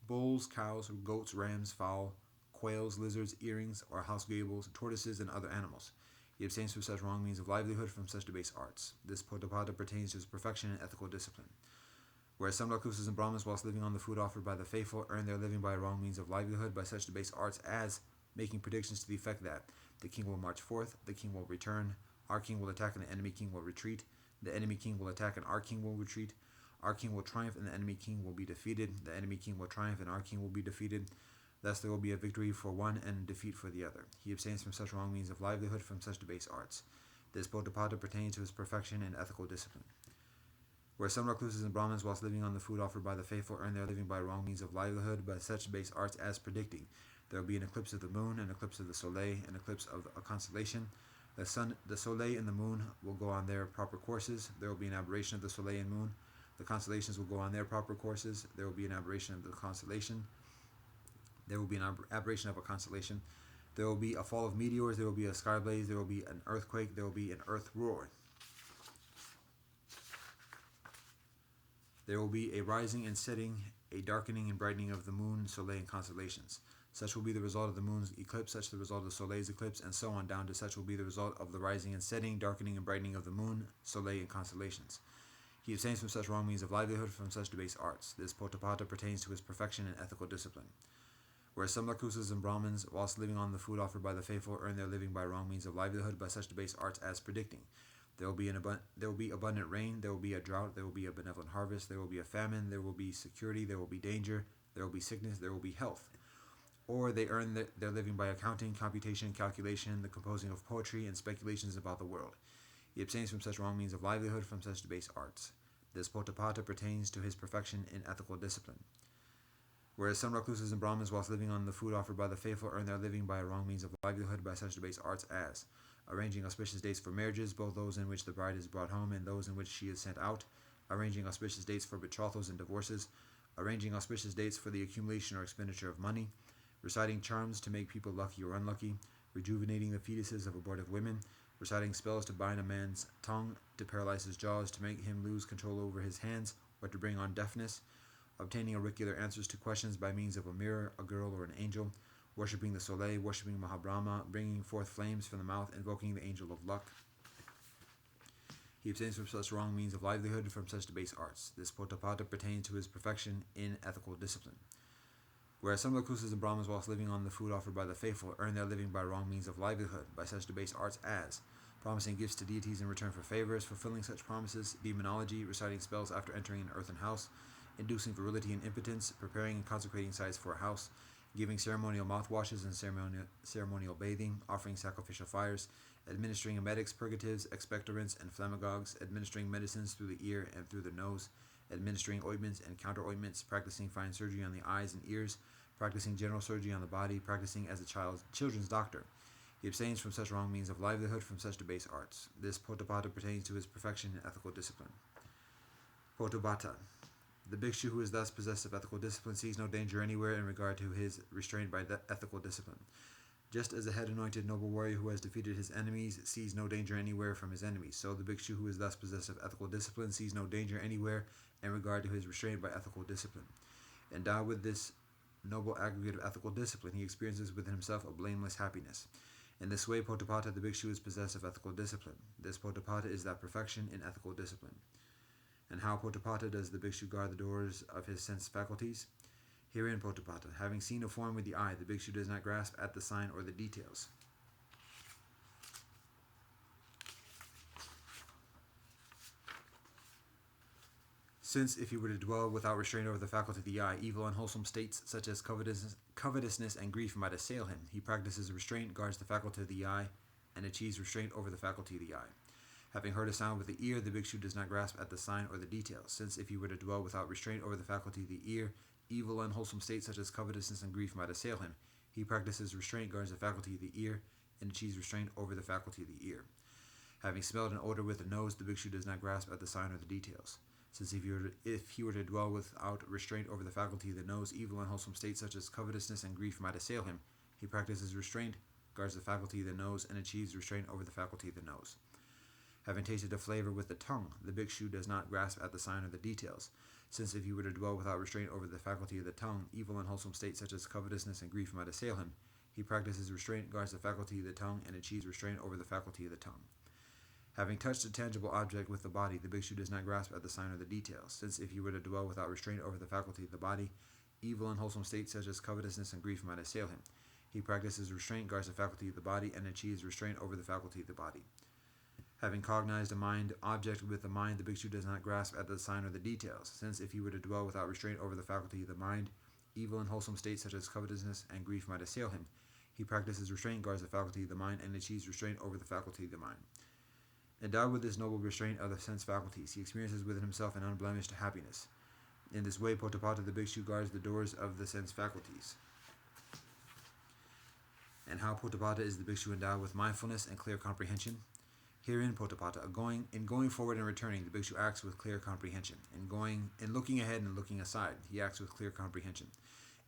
bulls, cows, goats, rams, fowl, quails, lizards, earrings, or house gables, tortoises, and other animals. He abstains from such wrong means of livelihood, from such debased arts. This potapata pertains to his perfection and ethical discipline. Whereas some recluses and Brahmins, whilst living on the food offered by the faithful, earn their living by wrong means of livelihood by such debased arts as making predictions to the effect that the king will march forth, the king will return, our king will attack and the enemy king will retreat, the enemy king will attack and our king will retreat, our king will triumph and the enemy king will be defeated, the enemy king will triumph and our king will be defeated, Thus there will be a victory for one and defeat for the other. He abstains from such wrong means of livelihood, from such debased arts. This Potapata pertains to his perfection in ethical discipline. Where some recluses and Brahmins, whilst living on the food offered by the faithful, earn their living by wrong means of livelihood, by such base arts as predicting, there will be an eclipse of the moon, an eclipse of the soleil, an eclipse of a constellation. The sun, the soleil, and the moon will go on their proper courses. There will be an aberration of the soleil and moon. The constellations will go on their proper courses. There will be an aberration of the constellation. There will be an aberration of a constellation. There will be a fall of meteors. There will be a sky blaze. There will be an earthquake. There will be an earth roar. There will be a rising and setting, a darkening and brightening of the moon, soleil, and constellations. Such will be the result of the moon's eclipse, such the result of the soleil's eclipse, and so on down to such will be the result of the rising and setting, darkening and brightening of the moon, soleil, and constellations. He abstains from such wrong means of livelihood, from such debased arts. This Potapata pertains to his perfection in ethical discipline. Whereas some Lakusas and Brahmins, whilst living on the food offered by the faithful, earn their living by wrong means of livelihood, by such debased arts as predicting. There will be abundant rain, there will be a drought, there will be a benevolent harvest, there will be a famine, there will be security, there will be danger, there will be sickness, there will be health. Or they earn their living by accounting, computation, calculation, the composing of poetry, and speculations about the world. He abstains from such wrong means of livelihood, from such debased arts. This Potapata pertains to his perfection in ethical discipline. Whereas some recluses and Brahmins, whilst living on the food offered by the faithful, earn their living by wrong means of livelihood, by such debased arts as arranging auspicious dates for marriages, both those in which the bride is brought home and those in which she is sent out, arranging auspicious dates for betrothals and divorces, arranging auspicious dates for the accumulation or expenditure of money, reciting charms to make people lucky or unlucky, rejuvenating the fetuses of abortive women, reciting spells to bind a man's tongue, to paralyze his jaws, to make him lose control over his hands, or to bring on deafness, obtaining auricular answers to questions by means of a mirror, a girl, or an angel, worshipping the soleil, worshipping Mahabrahma, bringing forth flames from the mouth, invoking the angel of luck. He abstains from such wrong means of livelihood, from such debased arts. This Potapata pertains to his perfection in ethical discipline. Whereas some Lakusas and Brahmins, whilst living on the food offered by the faithful, earn their living by wrong means of livelihood, by such debased arts as promising gifts to deities in return for favors, fulfilling such promises, demonology, reciting spells after entering an earthen house, inducing virility and impotence, preparing and consecrating sites for a house, giving ceremonial mouthwashes and ceremonial bathing, offering sacrificial fires, administering emetics, purgatives, expectorants, and phlegmagogues, administering medicines through the ear and through the nose, administering ointments and counter-ointments, practicing fine surgery on the eyes and ears, practicing general surgery on the body, practicing as a children's doctor. He abstains from such wrong means of livelihood, from such debased arts. This Potapata pertains to his perfection in ethical discipline. Potapata. The bhikshu who is thus possessed of ethical discipline sees no danger anywhere in regard to his restraint by ethical discipline. Just as a head-anointed noble warrior who has defeated his enemies sees no danger anywhere from his enemies, so the bhikshu who is thus possessed of ethical discipline sees no danger anywhere in regard to his restraint by ethical discipline. Endowed with this noble aggregate of ethical discipline, he experiences within himself a blameless happiness. In this way, Potapata, the bhikshu, is possessed of ethical discipline. This Potapata is that perfection in ethical discipline. And how Potapata does the bhikshu guard the doors of his sense faculties? Herein, Potapata, having seen a form with the eye, the bhikshu does not grasp at the sign or the details. Since if he were to dwell without restraint over the faculty of the eye, evil and unwholesome states such as covetousness and grief might assail him. He practices restraint, guards the faculty of the eye, and achieves restraint over the faculty of the eye. Having heard a sound with the ear, the bhikshu does not grasp at the sign or the details, since if he were to dwell without restraint over the faculty of the ear, evil and unwholesome states such as covetousness and grief might assail him. He practices restraint, guards the faculty of the ear, and achieves restraint over the faculty of the ear. Having smelled an odor with the nose, the bhikshu does not grasp at the sign or the details, since if he were to dwell without restraint over the faculty of the nose, evil and unwholesome states such as covetousness and grief might assail him. He practices restraint, guards the faculty of the nose, and achieves restraint over the faculty of the nose. Having tasted a flavor with the tongue, the bhikshu does not grasp at the sign or the details, since if he were to dwell without restraint over the faculty of the tongue, evil and unwholesome states such as covetousness and grief might assail him. He practices restraint, guards the faculty of the tongue, and achieves restraint over the faculty of the tongue. Having touched a tangible object with the body, the bhikshu does not grasp at the sign or the details, since if he were to dwell without restraint over the faculty of the body, evil and unwholesome states such as covetousness and grief might assail him. He practices restraint, guards the faculty of the body, and achieves restraint over the faculty of the body. Having cognized a mind object with the mind, the bhikshu does not grasp at the sign or the details, since if he were to dwell without restraint over the faculty of the mind, evil and wholesome states such as covetousness and grief might assail him, he practices restraint, guards the faculty of the mind, and achieves restraint over the faculty of the mind. Endowed with this noble restraint of the sense faculties, he experiences within himself an unblemished happiness. In this way, Potapata the bhikshu guards the doors of the sense faculties. And how Potapata is the bhikshu endowed with mindfulness and clear comprehension? Herein, Potapata, in going forward and returning, the bhikshu acts with clear comprehension. In looking ahead and looking aside, he acts with clear comprehension.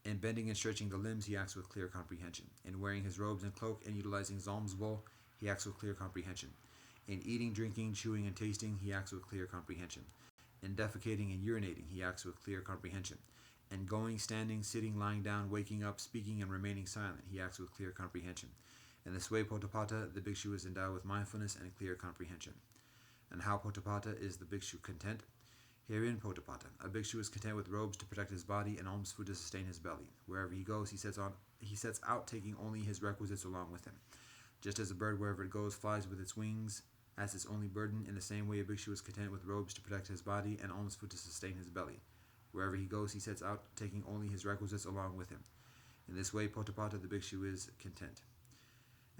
In bending and stretching the limbs, he acts with clear comprehension. In wearing his robes and cloak and utilizing his alms bowl, he acts with clear comprehension. In eating, drinking, chewing, and tasting, he acts with clear comprehension. In defecating and urinating, he acts with clear comprehension. In going, standing, sitting, lying down, waking up, speaking, and remaining silent, he acts with clear comprehension. In this way, Potapata, the bhikshu, is endowed with mindfulness and clear comprehension. And how Potapata is the bhikshu content? Herein, Potapata, a bhikshu is content with robes to protect his body and alms food to sustain his belly. Wherever he goes, he sets out taking only his requisites along with him. Just as a bird, wherever it goes, flies with its wings as its only burden, in the same way a bhikshu is content with robes to protect his body and alms food to sustain his belly. Wherever he goes, he sets out taking only his requisites along with him. In this way, Potapata the bhikshu is content.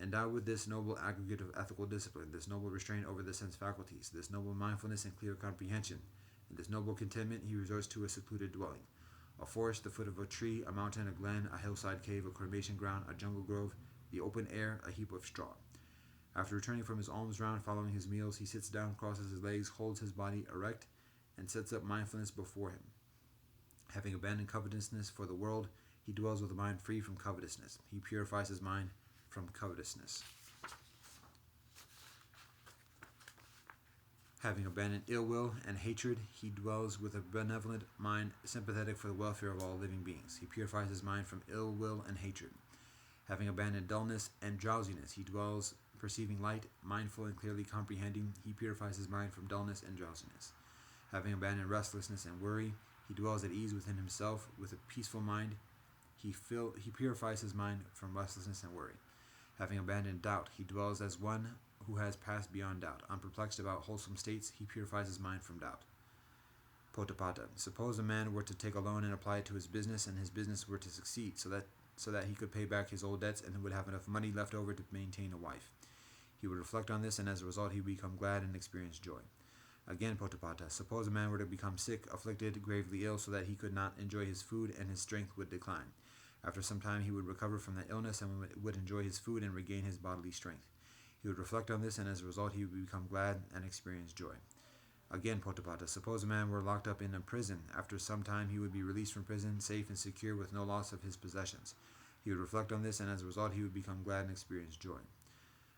Endowed with this noble aggregate of ethical discipline, this noble restraint over the sense faculties, this noble mindfulness and clear comprehension, and this noble contentment, he resorts to a secluded dwelling. A forest, the foot of a tree, a mountain, a glen, a hillside cave, a cremation ground, a jungle grove, the open air, a heap of straw. After returning from his alms round, following his meals, he sits down, crosses his legs, holds his body erect, and sets up mindfulness before him. Having abandoned covetousness for the world, he dwells with a mind free from covetousness. He purifies his mind from covetousness. Having abandoned ill will and hatred, he dwells with a benevolent mind, sympathetic for the welfare of all living beings. He purifies his mind from ill will and hatred. Having abandoned dullness and drowsiness, he dwells perceiving light, mindful and clearly comprehending. He purifies his mind from dullness and drowsiness. Having abandoned restlessness and worry, he dwells at ease within himself with a peaceful mind. He purifies his mind from restlessness and worry. Having abandoned doubt, he dwells as one who has passed beyond doubt. Unperplexed about wholesome states, he purifies his mind from doubt. Potapata. Suppose a man were to take a loan and apply it to his business, and his business were to succeed, so that he could pay back his old debts and would have enough money left over to maintain a wife. He would reflect on this, and as a result, he would become glad and experience joy. Again, Potapata. Suppose a man were to become sick, afflicted, gravely ill, so that he could not enjoy his food, and his strength would decline. After some time, he would recover from that illness and would enjoy his food and regain his bodily strength. He would reflect on this, and as a result, he would become glad and experience joy. Again, Potapata. Suppose a man were locked up in a prison. After some time, he would be released from prison, safe and secure, with no loss of his possessions. He would reflect on this, and as a result, he would become glad and experience joy.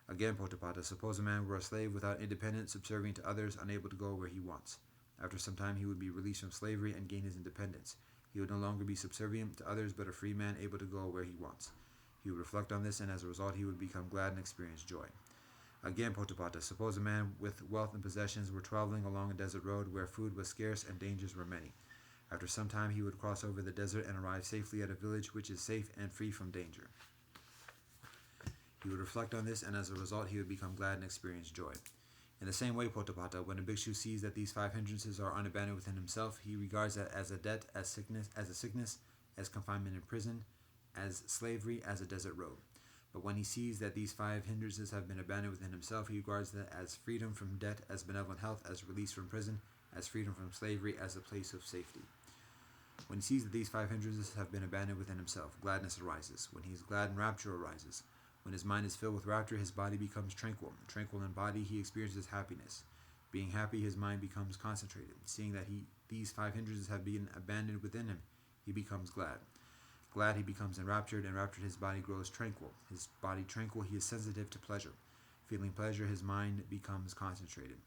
Again, Potapata. Suppose a man were a slave without independence, subservient to others, unable to go where he wants. After some time, he would be released from slavery and gain his independence. He would no longer be subservient to others, but a free man able to go where he wants. He would reflect on this, and as a result, he would become glad and experience joy. Again, Potapata. Suppose a man with wealth and possessions were traveling along a desert road where food was scarce and dangers were many. After some time, he would cross over the desert and arrive safely at a village which is safe and free from danger. He would reflect on this, and as a result, he would become glad and experience joy. In the same way, Potapata, when a bhikshu sees that these 5 hindrances are unabandoned within himself, he regards that as a debt, as a sickness, as confinement in prison, as slavery, as a desert road. But when he sees that these 5 hindrances have been abandoned within himself, he regards that as freedom from debt, as benevolent health, as release from prison, as freedom from slavery, as a place of safety. When he sees that these 5 hindrances have been abandoned within himself, gladness arises. When he is glad, and rapture arises. When his mind is filled with rapture, his body becomes tranquil. Tranquil in body, he experiences happiness. Being happy, his mind becomes concentrated. Seeing that these 5 hindrances have been abandoned within him, he becomes glad. Glad, he becomes enraptured. Enraptured, his body grows tranquil. His body tranquil, he is sensitive to pleasure. Feeling pleasure, his mind becomes concentrated.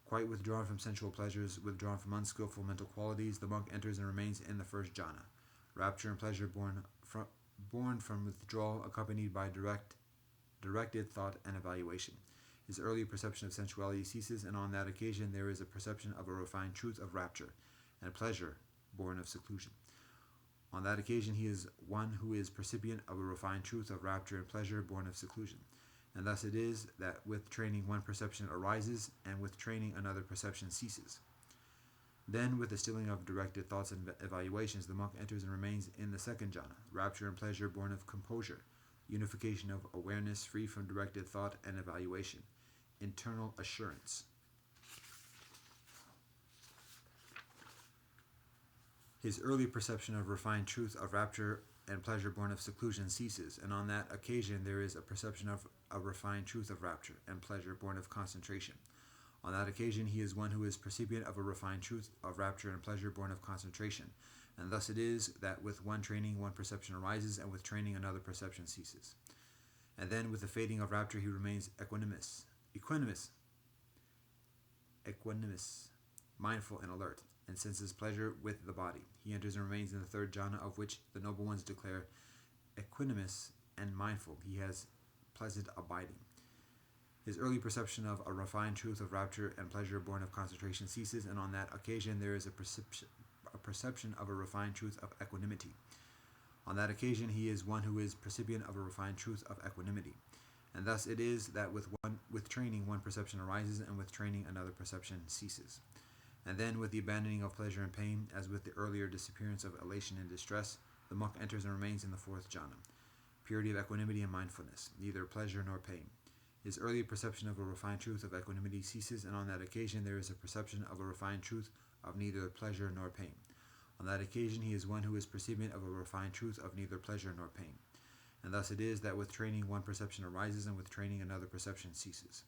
Quite withdrawn from sensual pleasures, withdrawn from unskillful mental qualities, the monk enters and remains in the first jhana. Rapture and pleasure born from withdrawal, accompanied by directed thought and evaluation. His early perception of sensuality ceases, and on that occasion there is a perception of a refined truth of rapture, and pleasure born of seclusion. On that occasion he is one who is percipient of a refined truth of rapture and pleasure born of seclusion. And thus it is that with training one perception arises, and with training another perception ceases. Then, with the stilling of directed thoughts and evaluations, the monk enters and remains in the second jhana, rapture and pleasure born of composure, unification of awareness free from directed thought and evaluation, internal assurance. His early perception of refined truth of rapture and pleasure born of seclusion ceases, and on that occasion there is a perception of a refined truth of rapture and pleasure born of concentration. On that occasion he is one who is percipient of a refined truth of rapture and pleasure born of concentration, and thus it is that with one training one perception arises, and with training another perception ceases. And then with the fading of rapture he remains equanimous, mindful and alert, and senses pleasure with the body. He enters and remains in the third jhana, of which the noble ones declare equanimous and mindful. He has pleasant abiding. His early perception of a refined truth of rapture and pleasure born of concentration ceases, and on that occasion there is a perception of a refined truth of equanimity. On that occasion he is one who is percipient of a refined truth of equanimity. And thus it is that with training one perception arises, and with training another perception ceases. And then with the abandoning of pleasure and pain, as with the earlier disappearance of elation and distress, the monk enters and remains in the fourth jhana, purity of equanimity and mindfulness, neither pleasure nor pain. His early perception of a refined truth of equanimity ceases, and on that occasion there is a perception of a refined truth of neither pleasure nor pain. On that occasion he is one who is percipient of a refined truth of neither pleasure nor pain. And thus it is that with training one perception arises, and with training another perception ceases.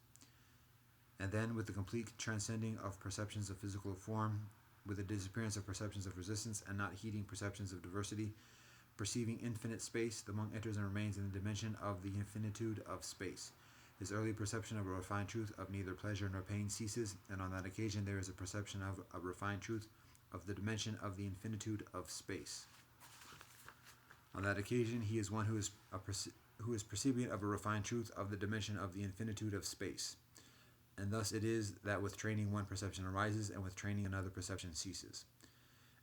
And then with the complete transcending of perceptions of physical form, with the disappearance of perceptions of resistance and not heeding perceptions of diversity, perceiving infinite space, the monk enters and remains in the dimension of the infinitude of space. His early perception of a refined truth of neither pleasure nor pain ceases, and on that occasion there is a perception of a refined truth of the dimension of the infinitude of space. On that occasion he is one who is percipient of a refined truth of the dimension of the infinitude of space. And thus it is that with training one perception arises, and with training another perception ceases.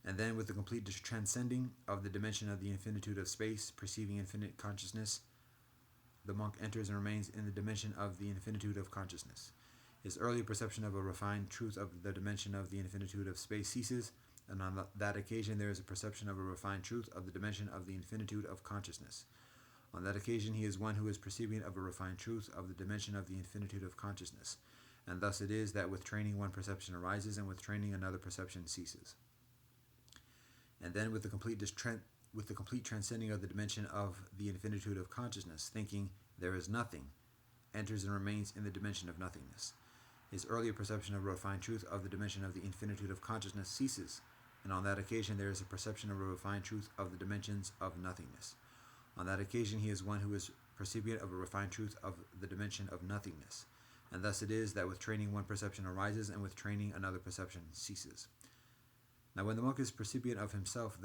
And then with the complete transcending of the dimension of the infinitude of space, perceiving infinite consciousness, the monk enters and remains in the dimension of the infinitude of consciousness. His early perception of a refined truth of the dimension of the infinitude of space ceases, and on that occasion there is a perception of a refined truth of the dimension of the infinitude of consciousness. On that occasion he is one who is perceiving of a refined truth of the dimension of the infinitude of consciousness. And thus it is that with training one perception arises, and with training another perception ceases. And then with the complete transcending of the dimension of the infinitude of consciousness, thinking there is nothing, enters and remains in the dimension of nothingness. His earlier perception of a refined truth of the dimension of the infinitude of consciousness ceases, and on that occasion there is a perception of a refined truth of the dimensions of nothingness. On that occasion he is one who is percipient of a refined truth of the dimension of nothingness. And thus it is that with training one perception arises, and with training another perception ceases. Now when the monk is percipient of himself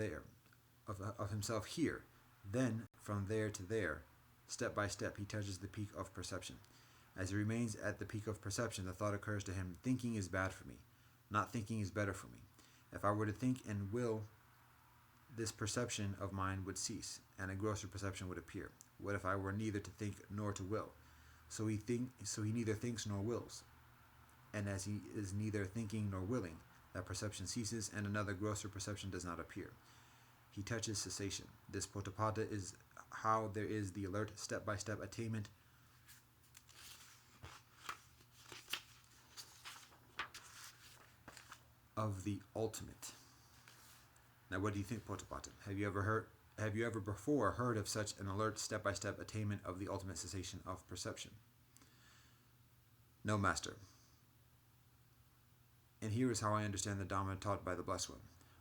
of himself here, then from there to there, step by step, he touches the peak of perception. As he remains at the peak of perception, the thought occurs to him, thinking is bad for me, not thinking is better for me. If I were to think and will, this perception of mine would cease, and a grosser perception would appear. What if I were neither to think nor to will? So he neither thinks nor wills. And as he is neither thinking nor willing, that perception ceases, and another grosser perception does not appear. He touches cessation. This potapata is how there is the alert, step-by-step attainment of the ultimate. Now what do you think, potapata? Have you ever before heard of such an alert, step-by-step attainment of the ultimate cessation of perception? No, master. And here is how I understand the Dhamma taught by the Blessed One.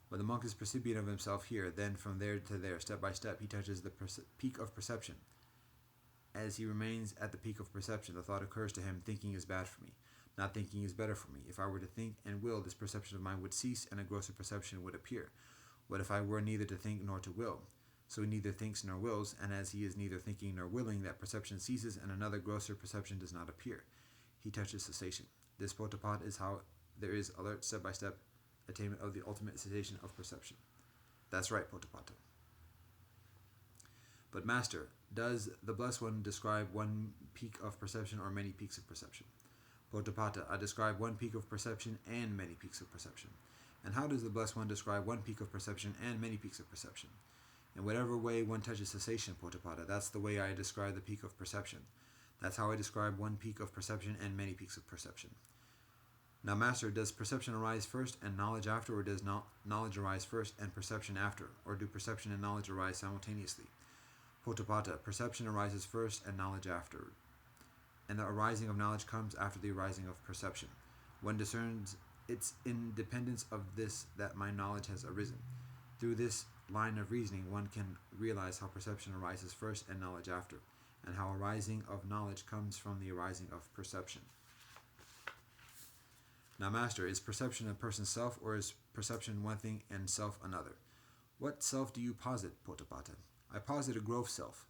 When the monk is percipient of himself here, then from there to there, step by step, he touches the peak of perception. As he remains at the peak of perception, the thought occurs to him, thinking is bad for me, not thinking is better for me. If I were to think and will, this perception of mine would cease, and a grosser perception would appear. What if I were neither to think nor to will? So he neither thinks nor wills, and as he is neither thinking nor willing, that perception ceases, and another grosser perception does not appear. He touches cessation. This potapata is how there is alert, step-by-step attainment of the ultimate cessation of perception. That's right, potapata. But master, does the Blessed One describe one peak of perception or many peaks of perception? Potapata, I describe one peak of perception and many peaks of perception. And how does the Blessed One describe one peak of perception and many peaks of perception? In whatever way one touches cessation, Potapata, that's the way I describe the peak of perception. That's how I describe one peak of perception and many peaks of perception. Now, Master, does perception arise first and knowledge after, or does knowledge arise first and perception after, or do perception and knowledge arise simultaneously? Potapata, perception arises first and knowledge after, and the arising of knowledge comes after the arising of perception. One discerns its independence of this, that my knowledge has arisen. Through this line of reasoning, one can realize how perception arises first and knowledge after, and how arising of knowledge comes from the arising of perception. Now, Master, is perception a person's self, or is perception one thing and self another? What self do you posit, Potapata? I posit a gross self.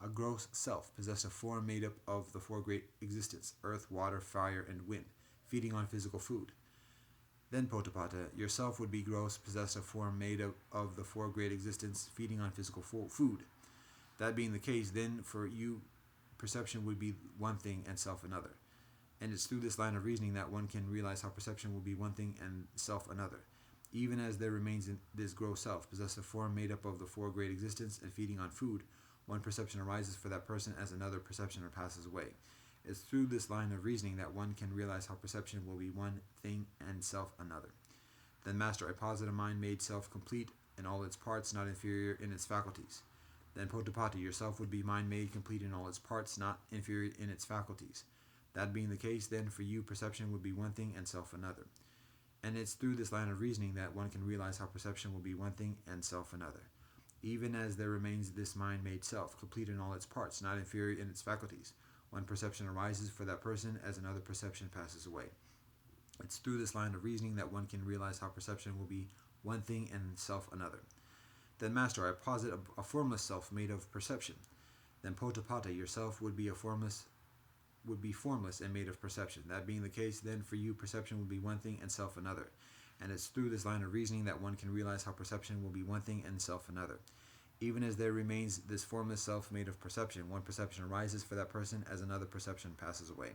A gross self possessed a form made up of the four great existence, earth, water, fire, and wind, feeding on physical food. Then, Potapata, your self would be gross, possessed a form made up of the four great existence, feeding on physical food. That being the case, then for you, perception would be one thing and self another. And it's through this line of reasoning that one can realize how perception will be one thing and self another. Even as there remains in this gross self, possessed a form made up of the four great existence and feeding on food, one perception arises for that person as another perception passes away. It's through this line of reasoning that one can realize how perception will be one thing and self another. Then, Master, I posit a mind made self complete in all its parts, not inferior in its faculties. Then, Potapata, yourself would be mind made complete in all its parts, not inferior in its faculties. That being the case, then for you, perception would be one thing and self another. And it's through this line of reasoning that one can realize how perception will be one thing and self another. Even as there remains this mind made self, complete in all its parts, not inferior in its faculties, one perception arises for that person as another perception passes away. It's through this line of reasoning that one can realize how perception will be one thing and self another. Then, Master, I posit a formless self made of perception. Then, Potapata, yourself would be formless and made of perception. That being the case, then for you, perception will be one thing and self another. And it's through this line of reasoning that one can realize how perception will be one thing and self another. Even as there remains this formless self made of perception, one perception arises for that person as another perception passes away.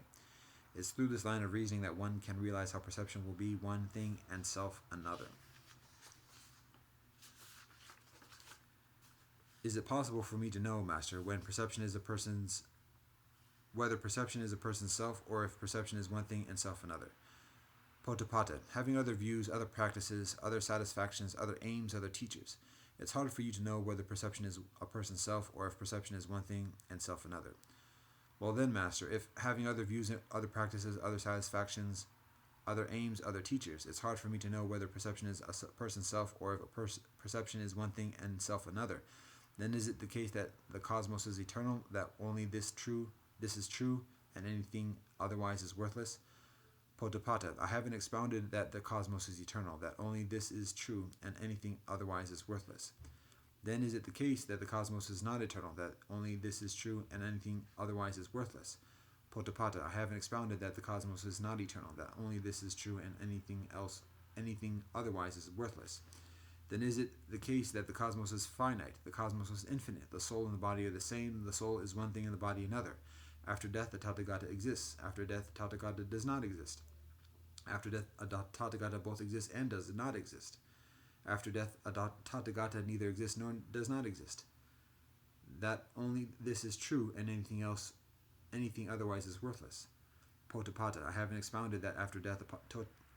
It's through this line of reasoning that one can realize how perception will be one thing and self another. Is it possible for me to know, Master, whether perception is a person's self, or if perception is one thing and self another? Potapata, having other views, other practices, other satisfactions, other aims, other teachers, it's hard for you to know whether perception is a person's self, or if perception is one thing and self another. Well then, Master, if having other views, other practices, other satisfactions, other aims, other teachers, it's hard for me to know whether perception is a person's self, or if perception is one thing and self another, then is it the case that the cosmos is eternal, that only this is true, and anything otherwise is worthless? Potapata, I haven't expounded that the cosmos is eternal, that only this is true, and anything otherwise is worthless. Then is it the case that the cosmos is not eternal, that only this is true, and anything otherwise is worthless? Potapata, I haven't expounded that the cosmos is not eternal, that only this is true, and anything otherwise is worthless. Then is it the case that the cosmos is finite, the cosmos is infinite, the soul and the body are the same, the soul is one thing and the body another. After death, the Tathagata exists. After death, Tathagata does not exist. After death, a Tathagata both exists and does not exist. After death, a Tathagata neither exists nor does not exist. That only this is true, and anything otherwise is worthless. Potapata, I haven't expounded that after death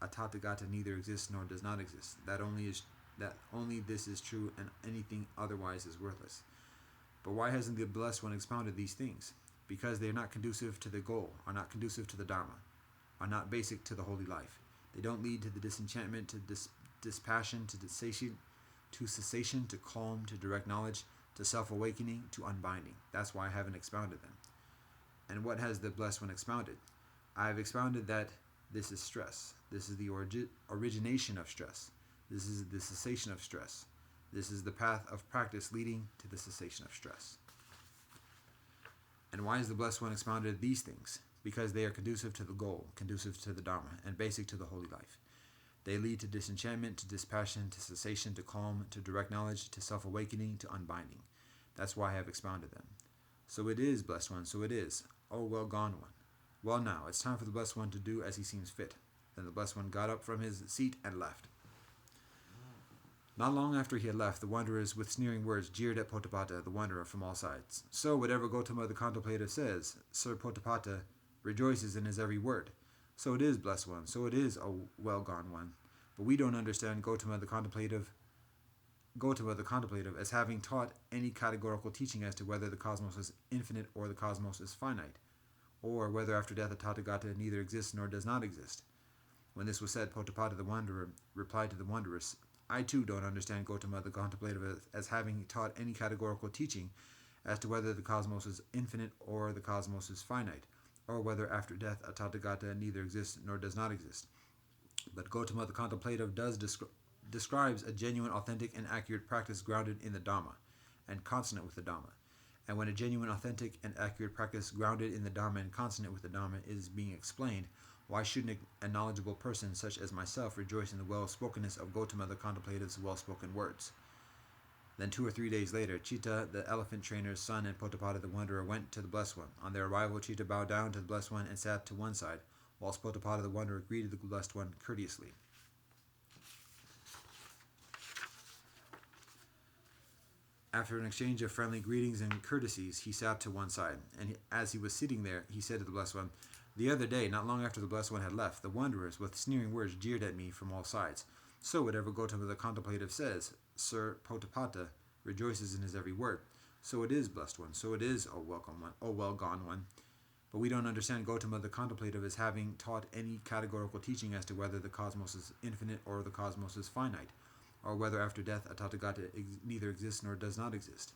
a Tathagata neither exists nor does not exist. That only this is true, and anything otherwise is worthless. But why hasn't the Blessed One expounded these things? Because they are not conducive to the goal, are not conducive to the Dharma, are not basic to the holy life. They don't lead to the disenchantment, to dispassion, to cessation, to calm, to direct knowledge, to self-awakening, to unbinding. That's why I haven't expounded them. And what has the Blessed One expounded? I have expounded that this is stress. This is the origination of stress. This is the cessation of stress. This is the path of practice leading to the cessation of stress. And why has the Blessed One expounded these things? Because they are conducive to the goal, conducive to the Dharma, and basic to the holy life. They lead to disenchantment, to dispassion, to cessation, to calm, to direct knowledge, to self-awakening, to unbinding. That's why I have expounded them. So it is, Blessed One, so it is. Oh, well gone one. Well now, it's time for the Blessed One to do as he seems fit. Then the Blessed One got up from his seat and left. Not long after he had left, the wanderers with sneering words jeered at Potapata, the wanderer, from all sides. So whatever Gotama the contemplative says, Sir Potapata rejoices in his every word. So it is, blessed one, so it is, O well-gone one. But we don't understand Gotama the contemplative as having taught any categorical teaching as to whether the cosmos is infinite or the cosmos is finite, or whether after death the Tathagata neither exists nor does not exist. When this was said, Potapata the wanderer replied to the wanderers, I too don't understand Gotama the contemplative as having taught any categorical teaching as to whether the cosmos is infinite or the cosmos is finite, or whether after death a Tathagata neither exists nor does not exist. But Gotama the contemplative describes a genuine, authentic, and accurate practice grounded in the Dhamma and consonant with the Dhamma. And when a genuine, authentic, and accurate practice grounded in the Dhamma and consonant with the Dhamma is being explained, why shouldn't a knowledgeable person such as myself rejoice in the well-spokenness of Gotama the contemplative's well-spoken words? Then 2 or 3 days later, Chitta, the elephant trainer's son, and Potapata the wanderer went to the Blessed One. On their arrival, Chitta bowed down to the Blessed One and sat to one side, whilst Potapata the wanderer greeted the Blessed One courteously. After an exchange of friendly greetings and courtesies, he sat to one side, and as he was sitting there, he said to the Blessed One, The other day, not long after the Blessed One had left, the wanderers, with sneering words, jeered at me from all sides. So whatever Gotama the contemplative says, Sir Potapata rejoices in his every word. So it is, Blessed One, so it is, O welcome one, O well-gone one. But we don't understand Gotama the contemplative as having taught any categorical teaching as to whether the cosmos is infinite or the cosmos is finite, or whether after death a Tathagata neither exists nor does not exist.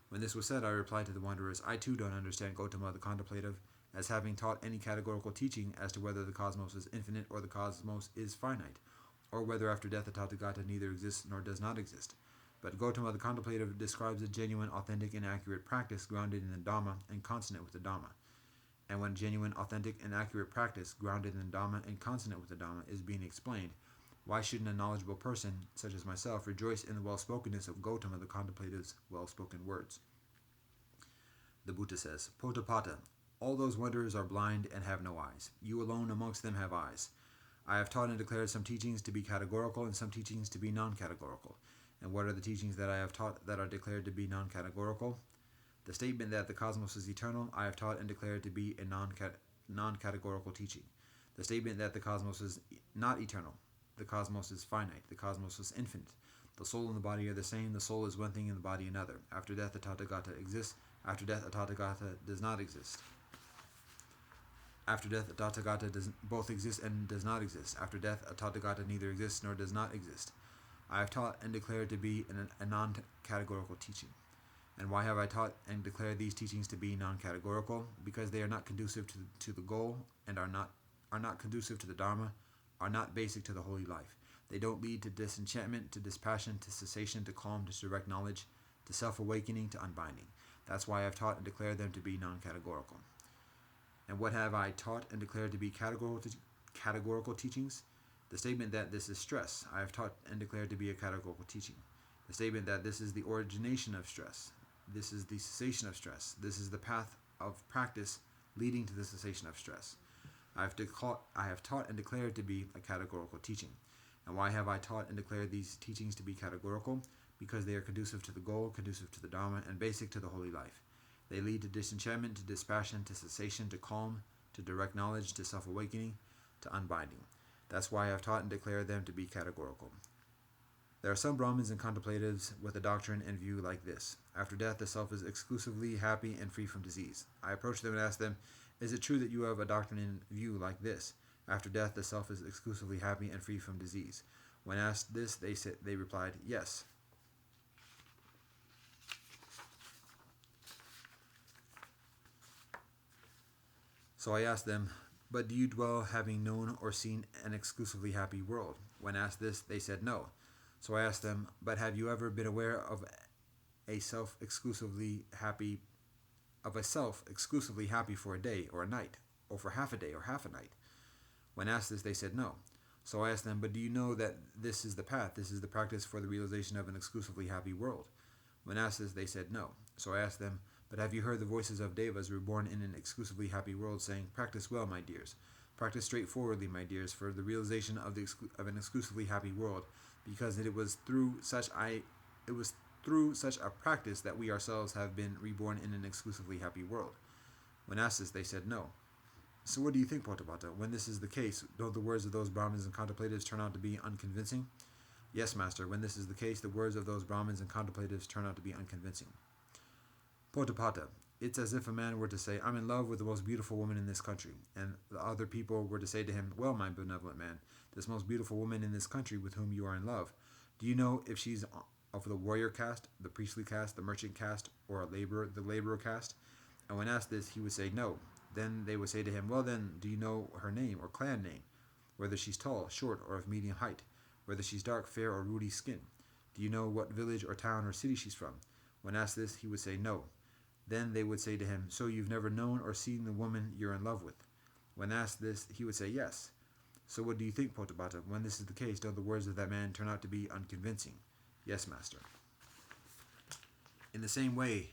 When this was said, I replied to the wanderers, I too don't understand Gotama the contemplative as having taught any categorical teaching as to whether the cosmos is infinite or the cosmos is finite, or whether after death the Tathagata neither exists nor does not exist. But Gotama the contemplative describes a genuine, authentic, and accurate practice grounded in the Dhamma and consonant with the Dhamma. And when genuine, authentic, and accurate practice grounded in the Dhamma and consonant with the Dhamma is being explained, why shouldn't a knowledgeable person, such as myself, rejoice in the well-spokenness of Gotama the contemplative's well-spoken words? The Buddha says, Potapata, all those wanderers are blind and have no eyes. You alone amongst them have eyes. I have taught and declared some teachings to be categorical and some teachings to be non-categorical. And what are the teachings that I have taught that are declared to be non-categorical? The statement that the cosmos is eternal, I have taught and declared to be a non-categorical teaching. The statement that the cosmos is not eternal, the cosmos is finite, the cosmos is infinite. The soul and the body are the same, the soul is one thing and the body another. After death, the Tathagata exists. After death, a Tathagata does not exist. After death, a Tathagata both exist and does not exist. After death, a Tathagata neither exists nor does not exist. I have taught and declared to be a non-categorical teaching. And why have I taught and declared these teachings to be non-categorical? Because they are not conducive to the goal and are not conducive to the Dharma, are not basic to the holy life. They don't lead to disenchantment, to dispassion, to cessation, to calm, to direct knowledge, to self-awakening, to unbinding. That's why I've taught and declared them to be non-categorical. And what have I taught and declared to be categorical teachings? The statement that this is stress, I have taught and declared to be a categorical teaching. The statement that this is the origination of stress, this is the cessation of stress, this is the path of practice leading to the cessation of stress. I have taught and declared to be a categorical teaching. And why have I taught and declared these teachings to be categorical? Because they are conducive to the goal, conducive to the Dharma, and basic to the holy life. They lead to disenchantment, to dispassion, to cessation, to calm, to direct knowledge, to self-awakening, to unbinding. That's why I have taught and declared them to be categorical. There are some Brahmins and contemplatives with a doctrine and view like this. After death, the self is exclusively happy and free from disease. I approach them and ask them, is it true that you have a doctrine and view like this? After death, the self is exclusively happy and free from disease. When asked this, they replied, yes. So I asked them, but do you dwell having known or seen an exclusively happy world? When asked this, they said no. So I asked them, but have you ever been aware of a self exclusively happy for a day or a night, or for half a day or half a night? When asked this, they said no. So I asked them, but do you know that this is the path, this is the practice for the realization of an exclusively happy world? When asked this, they said no. So I asked them, but have you heard the voices of devas reborn in an exclusively happy world saying, practice well, my dears. Practice straightforwardly, my dears, for the realization of an exclusively happy world. because it was through such a practice that we ourselves have been reborn in an exclusively happy world. When asked this, they said no. So what do you think, Potapata? When this is the case, don't the words of those Brahmins and contemplatives turn out to be unconvincing? Yes, Master, when this is the case, the words of those Brahmins and contemplatives turn out to be unconvincing. Potapata, it's as if a man were to say, I'm in love with the most beautiful woman in this country, and the other people were to say to him, well, my benevolent man, this most beautiful woman in this country with whom you are in love, do you know if she's of the warrior caste, the priestly caste, the merchant caste, or the laborer caste? And when asked this, he would say no. Then they would say to him, well then, do you know her name or clan name? Whether she's tall, short, or of medium height? Whether she's dark, fair, or ruddy skin? Do you know what village or town or city she's from? When asked this, he would say no. Then they would say to him, so you've never known or seen the woman you're in love with? When asked this, he would say yes. So what do you think, Potapata? When this is the case, don't the words of that man turn out to be unconvincing? Yes, Master. In the same way,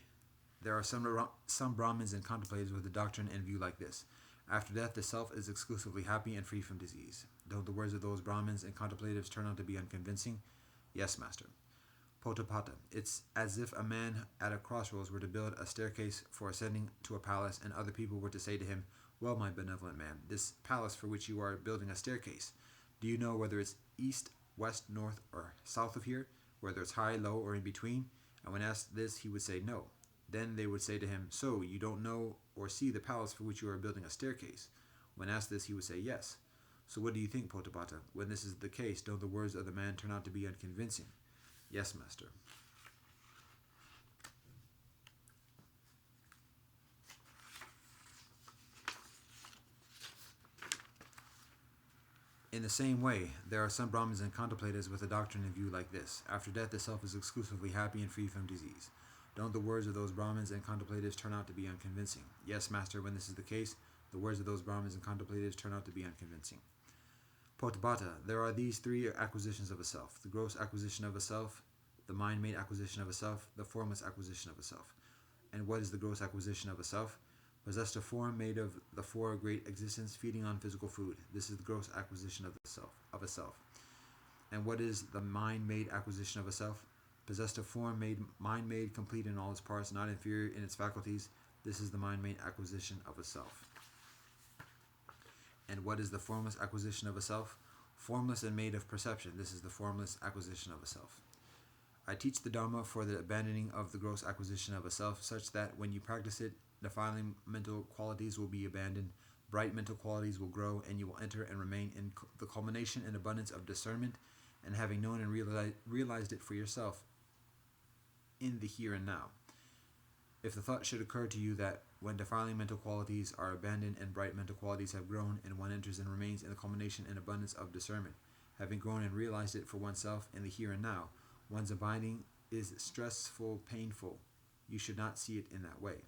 there are some Brahmins and contemplators with a doctrine and view like this. After death, the self is exclusively happy and free from disease. Don't the words of those Brahmins and contemplatives turn out to be unconvincing? Yes, Master. Potapata, it's as if a man at a crossroads were to build a staircase for ascending to a palace, and other people were to say to him, well, my benevolent man, this palace for which you are building a staircase, do you know whether it's east, west, north, or south of here, whether it's high, low, or in between? And when asked this, he would say no. Then they would say to him, so you don't know or see the palace for which you are building a staircase? When asked this, he would say yes. So what do you think, Potapata? When this is the case, don't the words of the man turn out to be unconvincing? Yes, Master. In the same way, there are some Brahmins and contemplators with a doctrine and view like this. After death, the self is exclusively happy and free from disease. Don't the words of those Brahmins and contemplators turn out to be unconvincing? Yes, Master, when this is the case, the words of those Brahmins and contemplators turn out to be unconvincing. Potapata, there are these three acquisitions of a self: the gross acquisition of a self, the mind-made acquisition of a self, the formless acquisition of a self. And what is the gross acquisition of a self? Possessed a form made of the four great existence, feeding on physical food. This is the gross acquisition of a self. And what is the mind-made acquisition of a self? Possessed a form mind-made, complete in all its parts, not inferior in its faculties. This is the mind-made acquisition of a self. And what is the formless acquisition of a self? Formless and made of perception. This is the formless acquisition of a self. I teach the Dharma for the abandoning of the gross acquisition of a self, such that when you practice it, defiling mental qualities will be abandoned, bright mental qualities will grow, and you will enter and remain in the culmination and abundance of discernment, and having known and realized it for yourself in the here and now. If the thought should occur to you that when defiling mental qualities are abandoned and bright mental qualities have grown, and one enters and remains in the culmination and abundance of discernment, having grown and realized it for oneself in the here and now, one's abiding is stressful, painful. You should not see it in that way.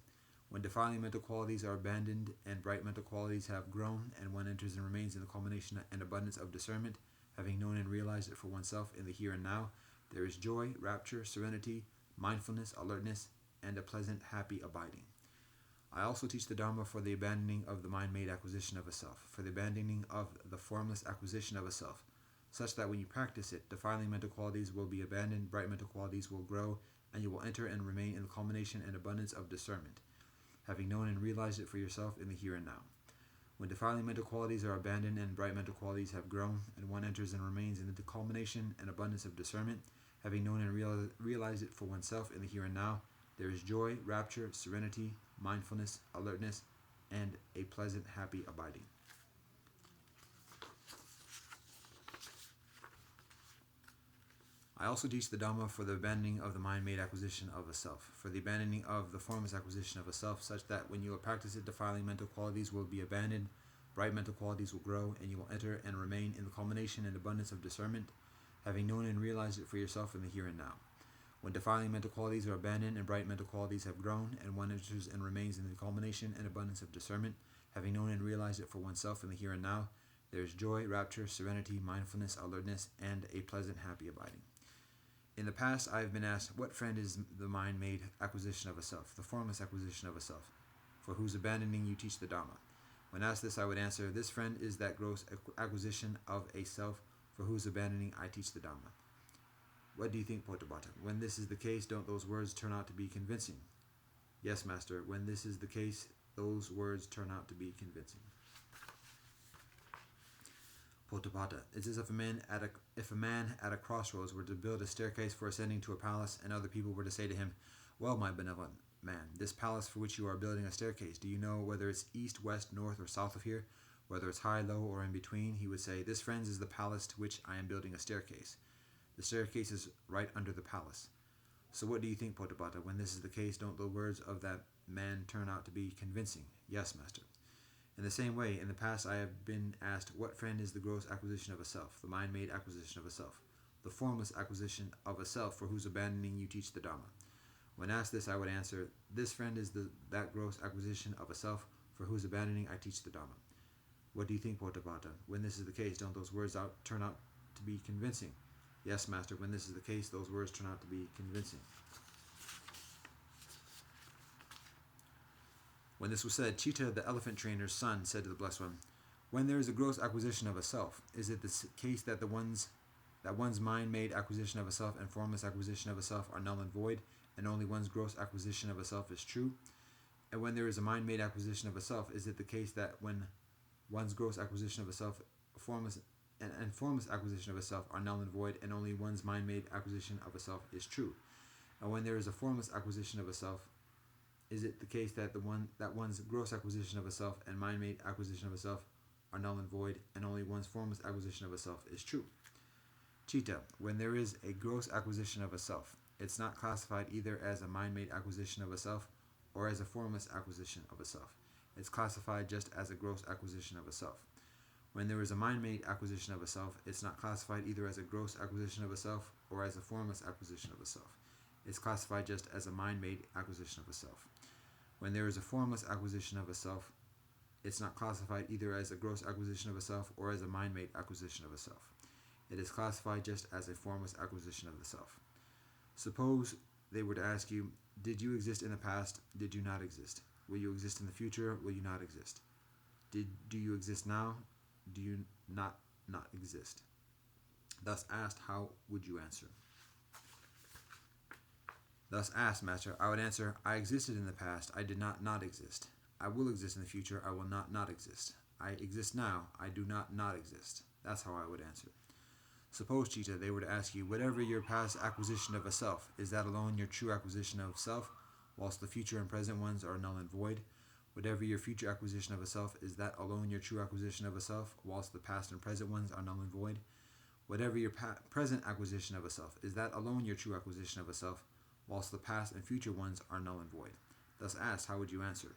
When defiling mental qualities are abandoned and bright mental qualities have grown, and one enters and remains in the culmination and abundance of discernment, having known and realized it for oneself in the here and now, there is joy, rapture, serenity, mindfulness, alertness, and a pleasant, happy abiding. I also teach the Dharma for the abandoning of the mind-made acquisition of a self, for the abandoning of the formless acquisition of a self, such that when you practice it, defiling mental qualities will be abandoned, bright mental qualities will grow, and you will enter and remain in the culmination and abundance of discernment, having known and realized it for yourself in the here and now. When defiling mental qualities are abandoned and bright mental qualities have grown, and one enters and remains in the culmination and abundance of discernment, having known and realized it for oneself in the here and now, there is joy, rapture, serenity, mindfulness, alertness, and a pleasant, happy abiding. I also teach the Dhamma for the abandoning of the mind-made acquisition of a self, for the abandoning of the formless acquisition of a self, such that when you will practice it, defiling mental qualities will be abandoned, bright mental qualities will grow, and you will enter and remain in the culmination and abundance of discernment, having known and realized it for yourself in the here and now. When defiling mental qualities are abandoned and bright mental qualities have grown, and one enters and remains in the culmination and abundance of discernment, having known and realized it for oneself in the here and now, there is joy, rapture, serenity, mindfulness, alertness, and a pleasant, happy abiding. In the past, I have been asked, what friend is the mind-made acquisition of a self, the formless acquisition of a self, for whose abandoning you teach the Dharma? When asked this, I would answer, this friend is that gross acquisition of a self, for whose abandoning I teach the Dhamma. What do you think, Potapata? When this is the case, don't those words turn out to be convincing? Yes, master. When this is the case, those words turn out to be convincing. Potapata. It's as if a man at a crossroads were to build a staircase for ascending to a palace, and other people were to say to him, "Well, my benevolent man, this palace for which you are building a staircase, do you know whether it's east, west, north, or south of here? Whether it's high, low, or in between?" He would say, "This, friends, is the palace to which I am building a staircase. The staircase is right under the palace." So what do you think, Potapata? When this is the case, don't the words of that man turn out to be convincing? Yes, master. In the same way, in the past I have been asked, what friend is the gross acquisition of a self, the mind-made acquisition of a self, the formless acquisition of a self for whose abandoning you teach the Dharma? When asked this, I would answer, this friend is that gross acquisition of a self for whose abandoning I teach the Dharma. What do you think, Potapata? When this is the case, don't those words turn out to be convincing? Yes, master. When this is the case, those words turn out to be convincing. When this was said, Chita, the elephant trainer's son, said to the Blessed One, when there is a gross acquisition of a self, is it the case that one's mind-made acquisition of a self and formless acquisition of a self are null and void, and only one's gross acquisition of a self is true? And when there is a mind-made acquisition of a self, is it the case that when one's gross acquisition of a self, formless acquisition of a self are null and void, and only one's mind-made acquisition of a self is true? And when there is a formless acquisition of a self, is it the case that one's gross acquisition of a self and mind-made acquisition of a self are null and void, and only one's formless acquisition of a self is true? Chita, when there is a gross acquisition of a self, it's not classified either as a mind-made acquisition of a self or as a formless acquisition of a self. It's classified just as a gross acquisition of a self. When there is a mind-made acquisition of a self, it's not classified either as a gross acquisition of a self or as a formless acquisition of a self. It's classified just as a mind-made acquisition of a self. When there is a formless acquisition of a self, it's not classified either as a gross acquisition of a self or as a mind-made acquisition of a self. It is classified just as a formless acquisition of the self. Suppose they were to ask you, did you exist in the past? Did you not exist? Will you exist in the future? Will you not exist? Do you exist now? Do you not exist? Thus asked, how would you answer? Thus asked, master, I would answer, I existed in the past, I did not exist. I will exist in the future, I will not exist. I exist now, I do not exist. That's how I would answer. Suppose, Chita, they were to ask you, whatever your past acquisition of a self, is that alone your true acquisition of self, whilst the future and present ones are null and void? Whatever your future acquisition of a self, is that alone your true acquisition of a self, whilst the past and present ones are null and void? Whatever your present acquisition of a self, is that alone your true acquisition of a self, whilst the past and future ones are null and void? Thus asked, how would you answer?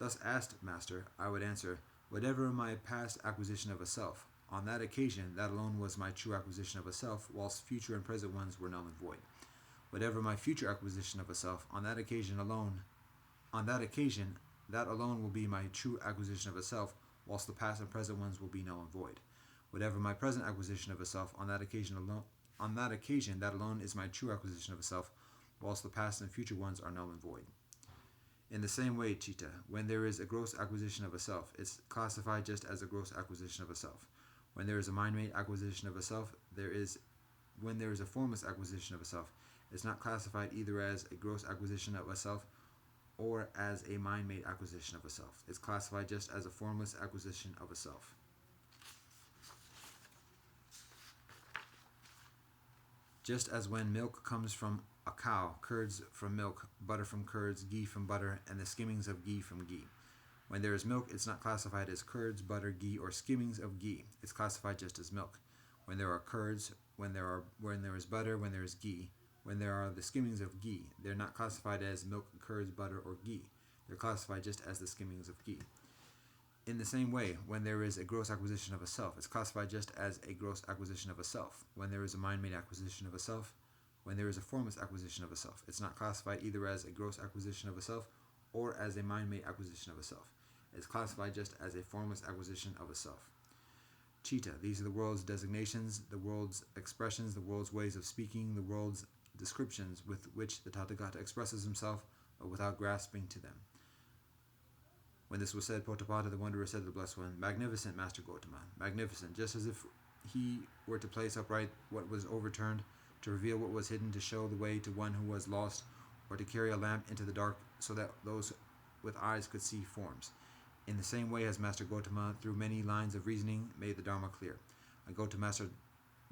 Thus asked, master, I would answer, whatever my past acquisition of a self, on that occasion, that alone was my true acquisition of a self, whilst future and present ones were null and void. Whatever my future acquisition of a self, on that occasion, that alone will be my true acquisition of a self, whilst the past and present ones will be null and void. Whatever my present acquisition of a self, on that occasion, that alone is my true acquisition of a self, whilst the past and future ones are null and void. In the same way, Chita, when there is a gross acquisition of a self, it's classified just as a gross acquisition of a self. When there is a mind-made acquisition of a self, when there is a formless acquisition of a self, it's not classified either as a gross acquisition of a self or as a mind-made acquisition of a self. It's classified just as a formless acquisition of a self. Just as when milk comes from a cow, curds from milk, butter from curds, ghee from butter, and the skimmings of ghee from ghee. When there is milk, it's not classified as curds, butter, ghee, or skimmings of ghee. It's classified just as milk. When there are curds, when there is butter, when there is ghee, when there are the skimmings of ghee, they're not classified as milk, curds, butter, or ghee. They're classified just as the skimmings of ghee. In the same way, when there is a gross acquisition of a self, it's classified just as a gross acquisition of a self. When there is a mind-made acquisition of a self, when there is a formless acquisition of a self, it's not classified either as a gross acquisition of a self or as a mind-made acquisition of a self. It's classified just as a formless acquisition of a self. Chita, these are the world's designations, the world's expressions, the world's ways of speaking, the world's descriptions with which the Tathagata expresses himself, but without grasping to them. When this was said, Potapata, the Wanderer, said to the Blessed One, magnificent, Master Gotama, magnificent, just as if he were to place upright what was overturned, to reveal what was hidden, to show the way to one who was lost, or to carry a lamp into the dark so that those with eyes could see forms. In the same way has Master Gautama, through many lines of reasoning, made the Dharma clear. I go to Master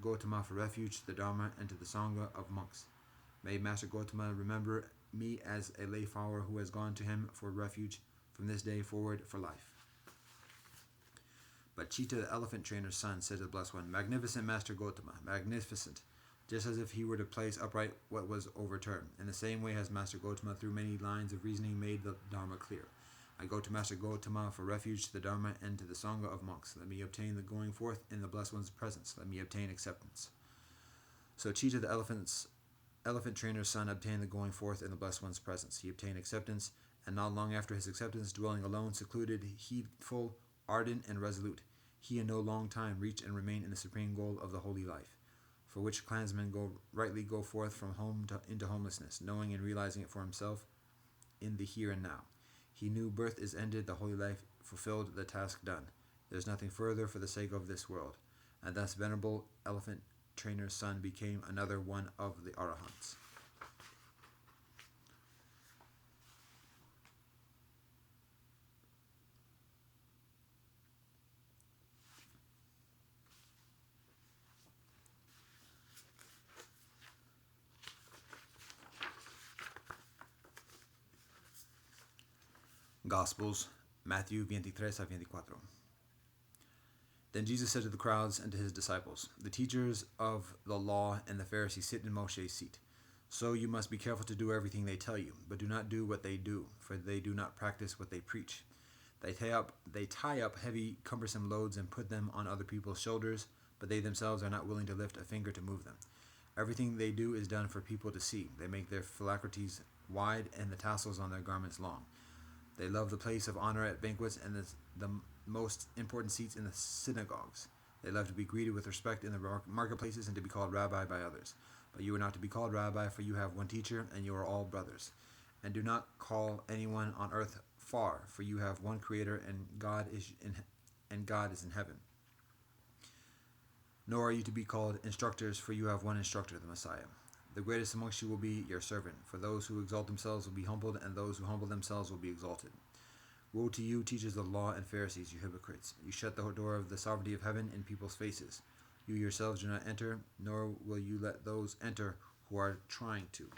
Gautama for refuge, to the Dharma, and to the Sangha of monks. May Master Gautama remember me as a lay follower who has gone to him for refuge from this day forward for life. But Chita, the elephant trainer's son, said to the Blessed One, Magnificent Master Gautama, magnificent, just as if he were to place upright what was overturned. In the same way has Master Gautama, through many lines of reasoning, made the Dharma clear. I go to Master Gautama for refuge, to the Dharma, and to the Sangha of monks. Let me obtain the going forth in the Blessed One's presence. Let me obtain acceptance. So Chita, the elephant trainer's son, obtained the going forth in the Blessed One's presence. He obtained acceptance, and not long after his acceptance, dwelling alone, secluded, heedful, ardent, and resolute, he in no long time reached and remained in the supreme goal of the holy life, for which clansmen rightly go forth from home into homelessness, knowing and realizing it for himself in the here and now. He knew birth is ended, the holy life fulfilled, the task done. There is nothing further for the sake of this world. And thus venerable elephant trainer's son became another one of the Arahants. Gospels, Matthew 23-24. Then Jesus said to the crowds and to his disciples, The teachers of the law and the Pharisees sit in Moshe's seat. So you must be careful to do everything they tell you, but do not do what they do, for they do not practice what they preach. They tie up heavy, cumbersome loads and put them on other people's shoulders, but they themselves are not willing to lift a finger to move them. Everything they do is done for people to see. They make their phylacteries wide and the tassels on their garments long. They love the place of honor at banquets and the most important seats in the synagogues. They love to be greeted with respect in the marketplaces and to be called rabbi by others. But you are not to be called rabbi, for you have one teacher, and you are all brothers. And do not call anyone on earth far, for you have one creator, and God is in heaven. Nor are you to be called instructors, for you have one instructor, the Messiah. The greatest amongst you will be your servant, for those who exalt themselves will be humbled, and those who humble themselves will be exalted. Woe to you, teachers of the law and Pharisees, you hypocrites! You shut the door of the sovereignty of heaven in people's faces. You yourselves do not enter, nor will you let those enter who are trying to.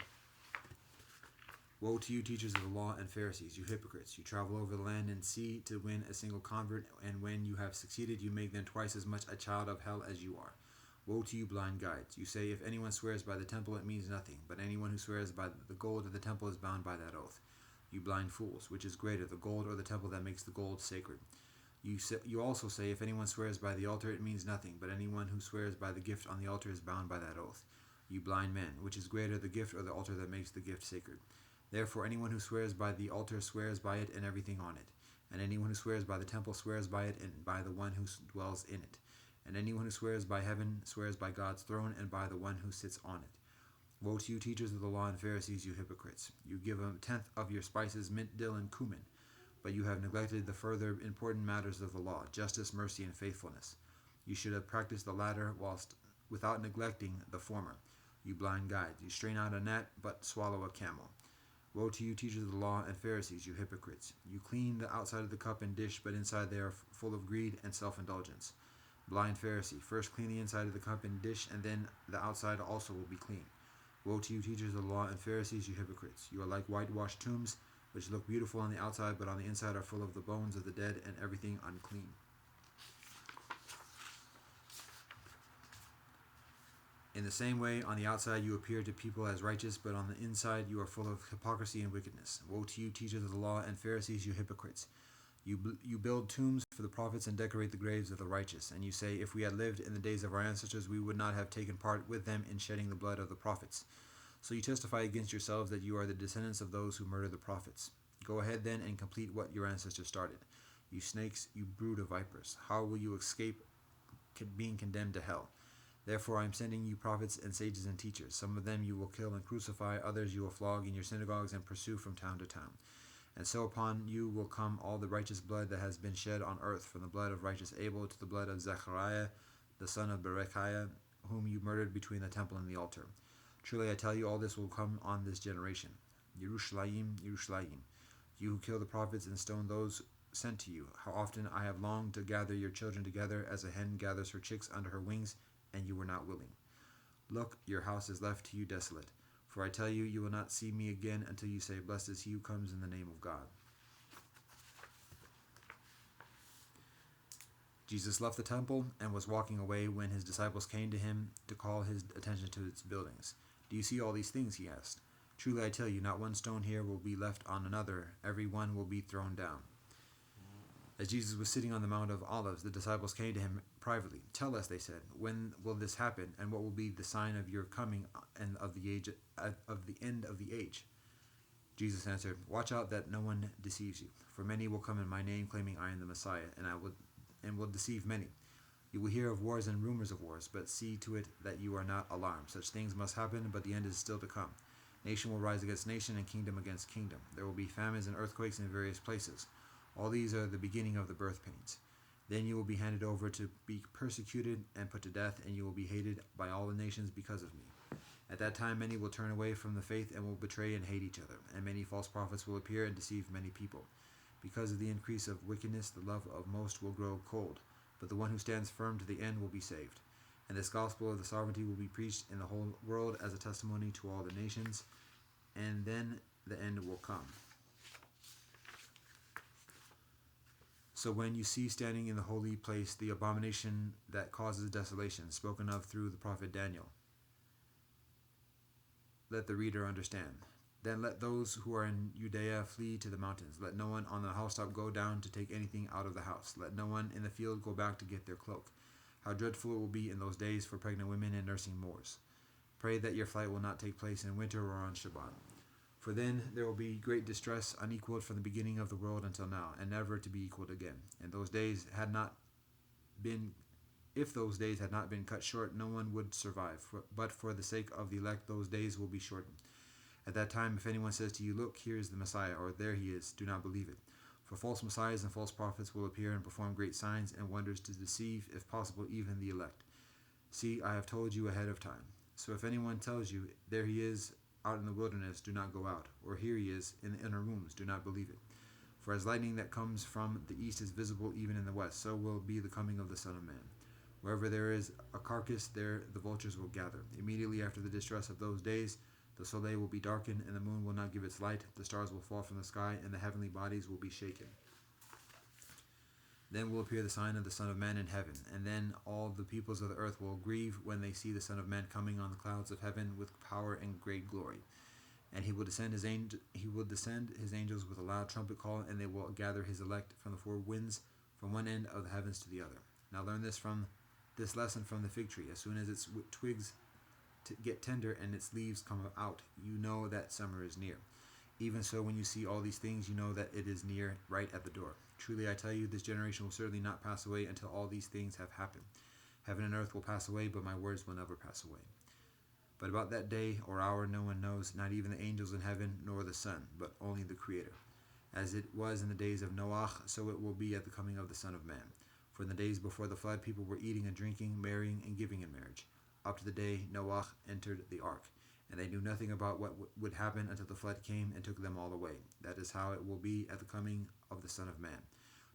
Woe to you, teachers of the law and Pharisees, you hypocrites! You travel over the land and sea to win a single convert, and when you have succeeded, you make them twice as much a child of hell as you are. Woe to you, blind guides! You say, if anyone swears by the temple, it means nothing, but anyone who swears by the gold of the temple is bound by that oath. You blind fools, which is greater, the gold or the temple that makes the gold sacred? You also say, if anyone swears by the altar, it means nothing, but anyone who swears by the gift on the altar is bound by that oath. You blind men, which is greater, the gift or the altar that makes the gift sacred? Therefore, anyone who swears by the altar swears by it and everything on it. And anyone who swears by the temple swears by it and by the one who dwells in it. And anyone who swears by heaven swears by God's throne and by the one who sits on it. Woe to you, teachers of the law and Pharisees, you hypocrites! You give a tenth of your spices, mint, dill, and cumin, but you have neglected the further important matters of the law, justice, mercy, and faithfulness. You should have practiced the latter without neglecting the former. You blind guides! You strain out a gnat, but swallow a camel. Woe to you, teachers of the law and Pharisees, you hypocrites! You clean the outside of the cup and dish, but inside they are full of greed and self-indulgence. Blind Pharisee, first clean the inside of the cup and dish, and then the outside also will be clean. Woe to you, teachers of the law and Pharisees, you hypocrites! You are like whitewashed tombs, which look beautiful on the outside, but on the inside are full of the bones of the dead and everything unclean. In the same way, on the outside you appear to people as righteous, but on the inside you are full of hypocrisy and wickedness. Woe to you, teachers of the law and Pharisees, you hypocrites! You build tombs for the prophets and decorate the graves of the righteous, and you say, if we had lived in the days of our ancestors, we would not have taken part with them in shedding the blood of the prophets. So you testify against yourselves that you are the descendants of those who murder the prophets. Go ahead then and complete what your ancestors started. You snakes, you brood of vipers, how will you escape being condemned to hell? Therefore I am sending you prophets and sages and teachers. Some of them you will kill and crucify, others you will flog in your synagogues and pursue from town to town. And so upon you will come all the righteous blood that has been shed on earth, from the blood of righteous Abel to the blood of Zechariah, the son of Berechiah, whom you murdered between the temple and the altar. Truly I tell you, all this will come on this generation. Yerushalayim, Yerushalayim, you who kill the prophets and stone those sent to you, how often I have longed to gather your children together as a hen gathers her chicks under her wings, and you were not willing. Look, your house is left to you desolate. For I tell you, you will not see me again until you say, Blessed is he who comes in the name of God. Jesus left the temple and was walking away when his disciples came to him to call his attention to its buildings. Do you see all these things? He asked. Truly I tell you, not one stone here will be left on another. Every one will be thrown down. As Jesus was sitting on the Mount of Olives, the disciples came to him privately. Tell us, they said, when will this happen, and what will be the sign of your coming and of the end of the age? Jesus answered, Watch out that no one deceives you, for many will come in my name, claiming I am the Messiah, and will deceive many. You will hear of wars and rumors of wars, but see to it that you are not alarmed. Such things must happen, but the end is still to come. Nation will rise against nation, and kingdom against kingdom. There will be famines and earthquakes in various places. All these are the beginning of the birth pains. Then you will be handed over to be persecuted and put to death, and you will be hated by all the nations because of me. At that time many will turn away from the faith and will betray and hate each other, and many false prophets will appear and deceive many people. Because of the increase of wickedness, the love of most will grow cold, but the one who stands firm to the end will be saved. And this gospel of the sovereignty will be preached in the whole world as a testimony to all the nations, and then the end will come. So when you see standing in the holy place the abomination that causes desolation, spoken of through the prophet Daniel, let the reader understand. Then let those who are in Judea flee to the mountains. Let no one on the housetop go down to take anything out of the house. Let no one in the field go back to get their cloak. How dreadful it will be in those days for pregnant women and nursing Moors. Pray that your flight will not take place in winter or on Shabbat. For then there will be great distress, unequaled from the beginning of the world until now, and never to be equaled again. And those days had not been, if those days had not been cut short, no one would survive. But for the sake of the elect, those days will be shortened. At that time, if anyone says to you, Look, here is the Messiah, or there he is, do not believe it. For false messiahs and false prophets will appear and perform great signs and wonders to deceive, if possible, even the elect. See, I have told you ahead of time. So if anyone tells you, There he is, out in the wilderness, do not go out, or here he is, in the inner rooms, do not believe it. For as lightning that comes from the east is visible even in the west, so will be the coming of the Son of Man. Wherever there is a carcass, there the vultures will gather. Immediately after the distress of those days, the soleil will be darkened, and the moon will not give its light. The stars will fall from the sky, and the heavenly bodies will be shaken. Then will appear the sign of the Son of Man in heaven, and then all the peoples of the earth will grieve when they see the Son of Man coming on the clouds of heaven with power and great glory. And he will descend his angels with a loud trumpet call, and they will gather his elect from the four winds, from one end of the heavens to the other. Now learn this lesson from the fig tree. As soon as its twigs get tender and its leaves come out, you know that summer is near. Even so, when you see all these things, you know that it is near, right at the door. Truly I tell you, this generation will certainly not pass away until all these things have happened. Heaven and earth will pass away, but my words will never pass away. But about that day or hour no one knows, not even the angels in heaven, nor the Son, but only the Creator. As it was in the days of Noah, so it will be at the coming of the Son of Man. For in the days before the flood, people were eating and drinking, marrying and giving in marriage, up to the day Noah entered the ark. And they knew nothing about what would happen until the flood came and took them all away. That is how it will be at the coming of the Son of Man.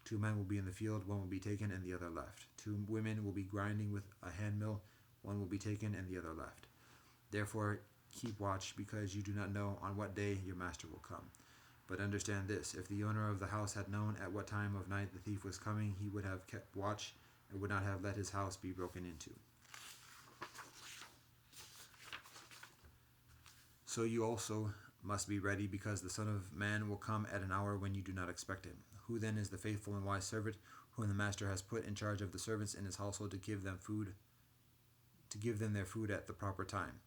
2 men will be in the field, one will be taken and the other left. 2 women will be grinding with a handmill, one will be taken and the other left. Therefore keep watch, because you do not know on what day your master will come. But understand this, if the owner of the house had known at what time of night the thief was coming, he would have kept watch and would not have let his house be broken into. So you also must be ready, because the Son of Man will come at an hour when you do not expect him. Who then is the faithful and wise servant, whom the master has put in charge of the servants in his household to give them their food at the proper time?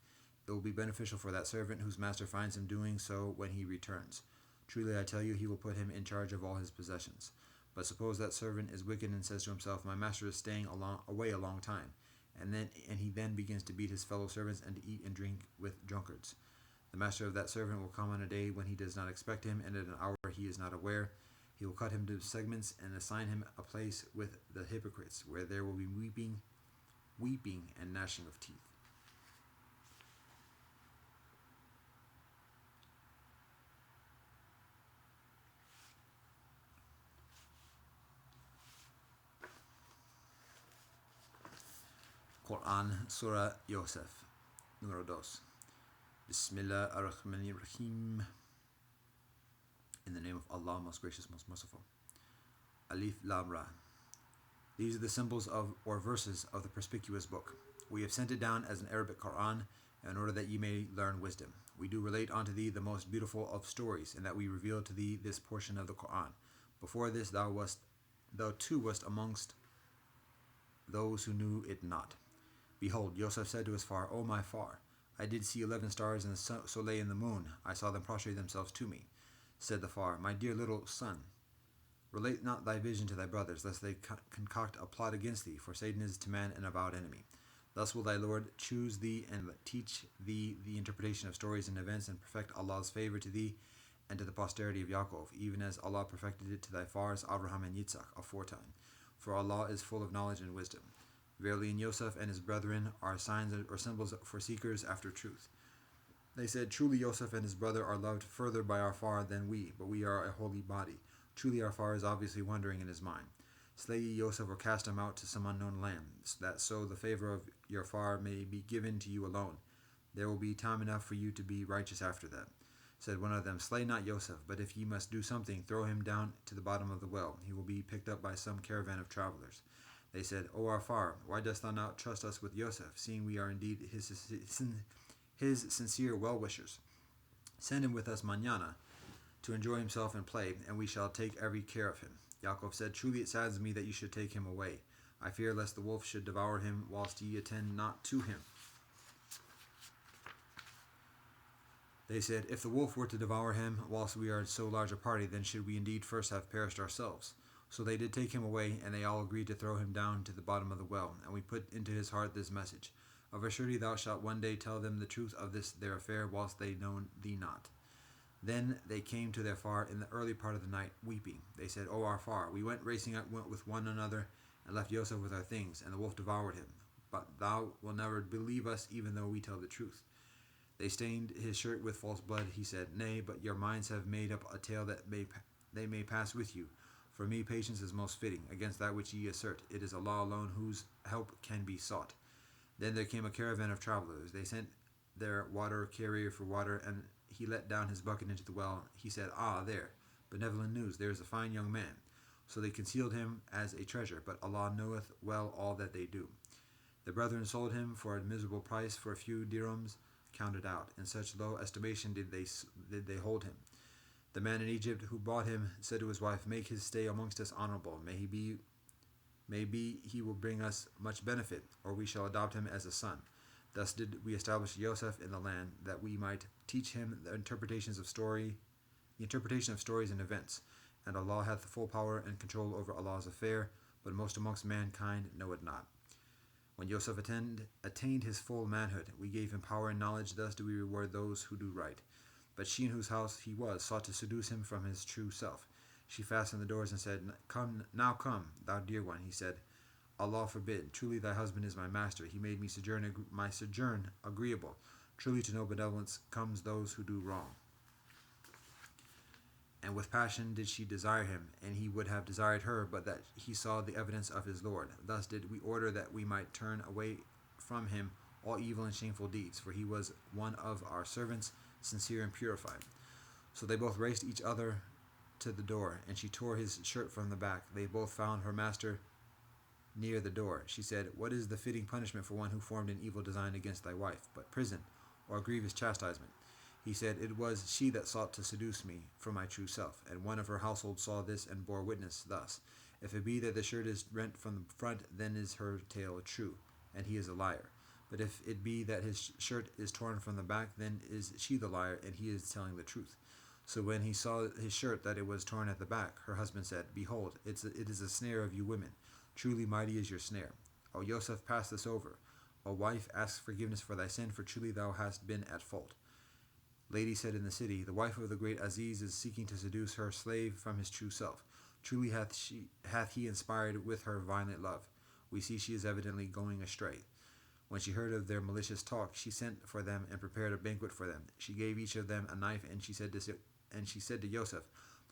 It will be beneficial for that servant whose master finds him doing so when he returns. Truly I tell you, he will put him in charge of all his possessions. But suppose that servant is wicked and says to himself, My master is staying away a long time, and he then begins to beat his fellow servants and to eat and drink with drunkards. The master of that servant will come on a day when he does not expect him, and at an hour he is not aware. He will cut him to segments and assign him a place with the hypocrites, where there will be weeping weeping and gnashing of teeth. Quran, Surah Yosef, número 2. Bismillah ar-Rahman ar-Rahim. In the name of Allah, most gracious, most merciful. Alif Lam Ra. These are the symbols of or verses of the perspicuous book. We have sent it down as an Arabic Quran in order that ye may learn wisdom. We do relate unto thee the most beautiful of stories, and that we reveal to thee this portion of the Quran. Before this thou too wast amongst those who knew it not. Behold, Joseph said to his far, O my far, I did see 11 stars and the soleil and the moon. I saw them prostrate themselves to me. Said the far, My dear little son, relate not thy vision to thy brothers, lest they concoct a plot against thee, for Satan is to man an avowed enemy. Thus will thy Lord choose thee and teach thee the interpretation of stories and events, and perfect Allah's favor to thee and to the posterity of Yaakov, even as Allah perfected it to thy fathers Abraham and Yitzhak aforetime. For Allah is full of knowledge and wisdom. Verily, in Yosef and his brethren are signs or symbols for seekers after truth. They said, Truly Yosef and his brother are loved further by our far than we, but we are a holy body. Truly our far is obviously wondering in his mind. Slay ye Yosef or cast him out to some unknown land, that so the favor of your far may be given to you alone. There will be time enough for you to be righteous after that. Said one of them, Slay not Yosef, but if ye must do something, throw him down to the bottom of the well. He will be picked up by some caravan of travelers. They said, O our far, why dost thou not trust us with Yosef, seeing we are indeed his sincere well-wishers? Send him with us mañana to enjoy himself and play, and we shall take every care of him. Yaakov said, Truly it saddens me that you should take him away. I fear lest the wolf should devour him, whilst ye attend not to him. They said, If the wolf were to devour him, whilst we are so large a party, then should we indeed first have perished ourselves. So they did take him away, and they all agreed to throw him down to the bottom of the well. And we put into his heart this message, Of a surety thou shalt one day tell them the truth of this their affair, whilst they know thee not. Then they came to their far in the early part of the night, weeping. They said, O our far, we went racing with one another, and left Joseph with our things, and the wolf devoured him. But thou wilt never believe us, even though we tell the truth. They stained his shirt with false blood. He said, Nay, but your minds have made up a tale that they may pass with you. For me, patience is most fitting. Against that which ye assert, it is Allah alone whose help can be sought. Then there came a caravan of travelers. They sent their water carrier for water, and he let down his bucket into the well. He said, Ah, there, benevolent news, there is a fine young man. So they concealed him as a treasure, but Allah knoweth well all that they do. The brethren sold him for a miserable price, for a few dirhams counted out. In such low estimation did they hold him. The man in Egypt who bought him said to his wife, Make his stay amongst us honorable. Maybe he will bring us much benefit, or we shall adopt him as a son. Thus did we establish Joseph in the land, that we might teach him the interpretation of stories and events. And Allah hath full power and control over Allah's affair, but most amongst mankind know it not. When Joseph attained his full manhood, we gave him power and knowledge. Thus do we reward those who do right. But she in whose house he was sought to seduce him from his true self. She fastened the doors and said, Come, thou dear one. He said, Allah forbid. Truly thy husband is my master. He made my sojourn agreeable. Truly to no benevolence comes those who do wrong. And with passion did she desire him, and he would have desired her, but that he saw the evidence of his Lord. Thus did we order that we might turn away from him all evil and shameful deeds, for he was one of our servants, sincere and purified. So they both raced each other to the door, and she tore his shirt from the back. They both found her master near the door. She said, What is the fitting punishment for one who formed an evil design against thy wife, but prison, or grievous chastisement? He said, It was she that sought to seduce me from my true self, and one of her household saw this and bore witness thus. If it be that the shirt is rent from the front, then is her tale true, and he is a liar. But if it be that his shirt is torn from the back, then is she the liar, and he is telling the truth. So when he saw his shirt that it was torn at the back, her husband said, Behold, it is a snare of you women. Truly mighty is your snare. O Yosef, pass this over. O wife, ask forgiveness for thy sin, for truly thou hast been at fault. Lady said in the city, The wife of the great Aziz is seeking to seduce her slave from his true self. Truly hath he inspired with her violent love. We see she is evidently going astray. When she heard of their malicious talk, she sent for them and prepared a banquet for them. She gave each of them a knife, and she said to Joseph,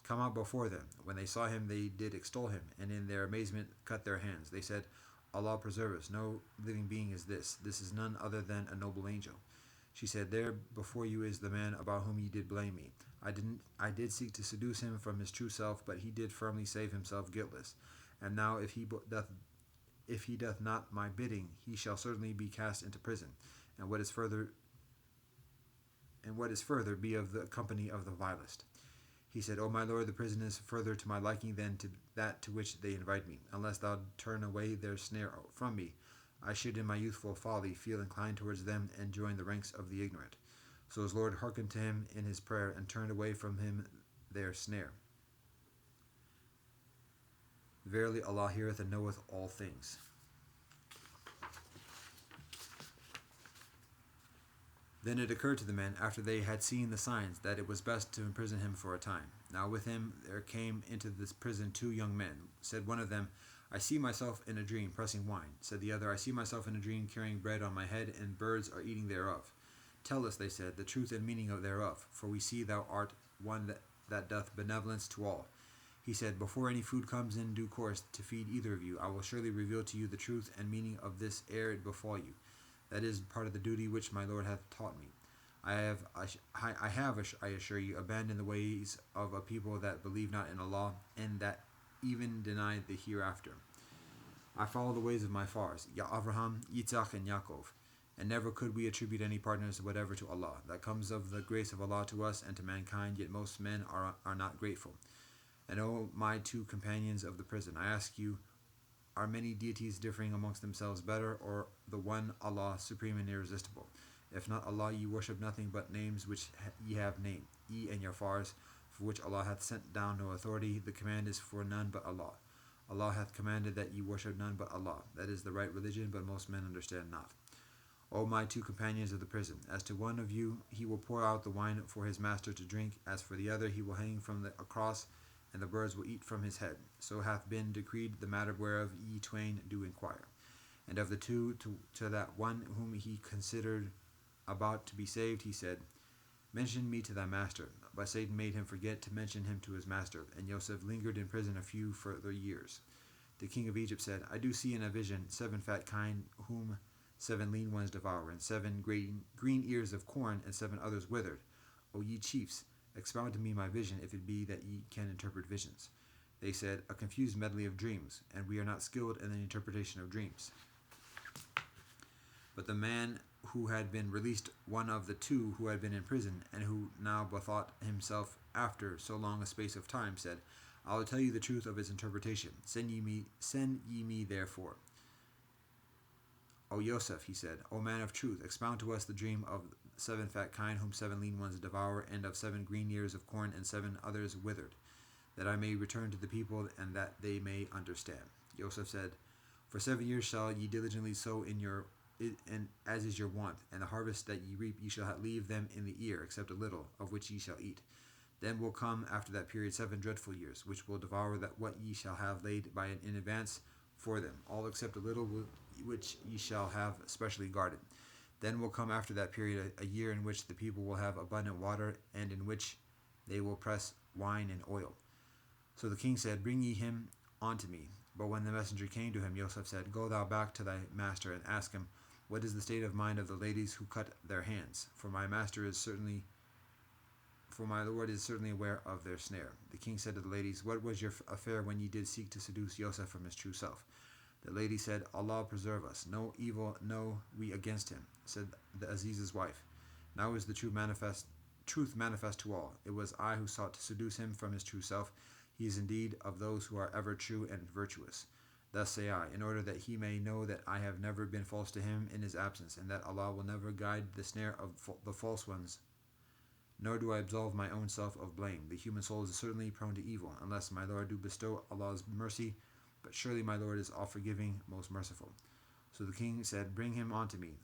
"Come out before them." When they saw him, they did extol him, and in their amazement cut their hands. They said, "Allah preserve us! No living being is this. This is none other than a noble angel." She said, "There before you is the man about whom ye did blame me. I did seek to seduce him from his true self, but he did firmly save himself guiltless. And now if he doth not my bidding, he shall certainly be cast into prison, and what is further be of the company of the vilest." He said, "O my lord, the prison is further to my liking than to that to which they invite me. Unless thou turn away their snare from me, I should in my youthful folly feel inclined towards them and join the ranks of the ignorant." So his Lord hearkened to him in his prayer and turned away from him their snare. Verily Allah heareth and knoweth all things. Then it occurred to the men, after they had seen the signs, that it was best to imprison him for a time. Now with him there came into this prison 2 young men. Said one of them, "I see myself in a dream pressing wine." Said the other, "I see myself in a dream carrying bread on my head, and birds are eating thereof." "Tell us," they said, "the truth and meaning of thereof, for we see thou art one that doth benevolence to all." He said, "Before any food comes in due course to feed either of you, I will surely reveal to you the truth and meaning of this ere it befall you. That is part of the duty which my Lord hath taught me. I have, I assure you, abandoned the ways of a people that believe not in Allah, and that even deny the hereafter. I follow the ways of my fathers, Abraham, Yitzhak, and Yaakov, and never could we attribute any partners whatever to Allah. That comes of the grace of Allah to us and to mankind, yet most men are not grateful. And O my 2 companions of the prison, I ask you, are many deities differing amongst themselves better, or the one Allah supreme and irresistible? If not Allah, ye worship nothing but names which ye have named, ye and your fathers, for which Allah hath sent down no authority. The command is for none but Allah. Allah hath commanded that ye worship none but Allah. That is the right religion, but most men understand not. O my 2 companions of the prison, as to one of you, he will pour out the wine for his master to drink. As for the other, he will hang from a cross, and the birds will eat from his head. So hath been decreed the matter whereof ye twain do inquire." And of the 2, to that one whom he considered about to be saved, he said, "Mention me to thy master." But Satan made him forget to mention him to his master, and Joseph lingered in prison a few further years. The king of Egypt said, "I do see in a vision 7 fat kine, whom 7 lean ones devour, and 7 green ears of corn, and 7 others withered. O ye chiefs, expound to me my vision, if it be that ye can interpret visions." They said, "A confused medley of dreams, and we are not skilled in the interpretation of dreams." But the man who had been released, one of the 2 who had been in prison, and who now bethought himself after so long a space of time, said, "I will tell you the truth of its interpretation. Send ye me therefore." "O Joseph," he said, "O man of truth, expound to us the dream of 7 fat kine, whom 7 lean ones devour, and of 7 green ears of corn, and 7 others withered, that I may return to the people, and that they may understand." Joseph said, "For 7 years shall ye diligently sow and as is your wont, and the harvest that ye reap ye shall leave them in the ear, except a little, of which ye shall eat. Then will come after that period 7 dreadful years, which will devour that what ye shall have laid by in advance for them, all except a little which ye shall have specially guarded. Then will come after that period a year in which the people will have abundant water, and in which they will press wine and oil." So the king said, "Bring ye him unto me." But when the messenger came to him, Joseph said, "Go thou back to thy master, and ask him, what is the state of mind of the ladies who cut their hands? For my lord is certainly aware of their snare." The king said to the ladies, "What was your affair when ye did seek to seduce Joseph from his true self?" The lady said, "Allah preserve us! No evil know we against him." Said the Aziz's wife, "Now is the truth manifest to all. It was I who sought to seduce him from his true self. He is indeed of those who are ever true and virtuous. Thus say I, in order that he may know that I have never been false to him in his absence, and that Allah will never guide the snare of the false ones. Nor do I absolve my own self of blame. The human soul is certainly prone to evil, unless my Lord do bestow Allah's mercy, but surely my Lord is all-forgiving, most merciful." So the king said, "Bring him unto me.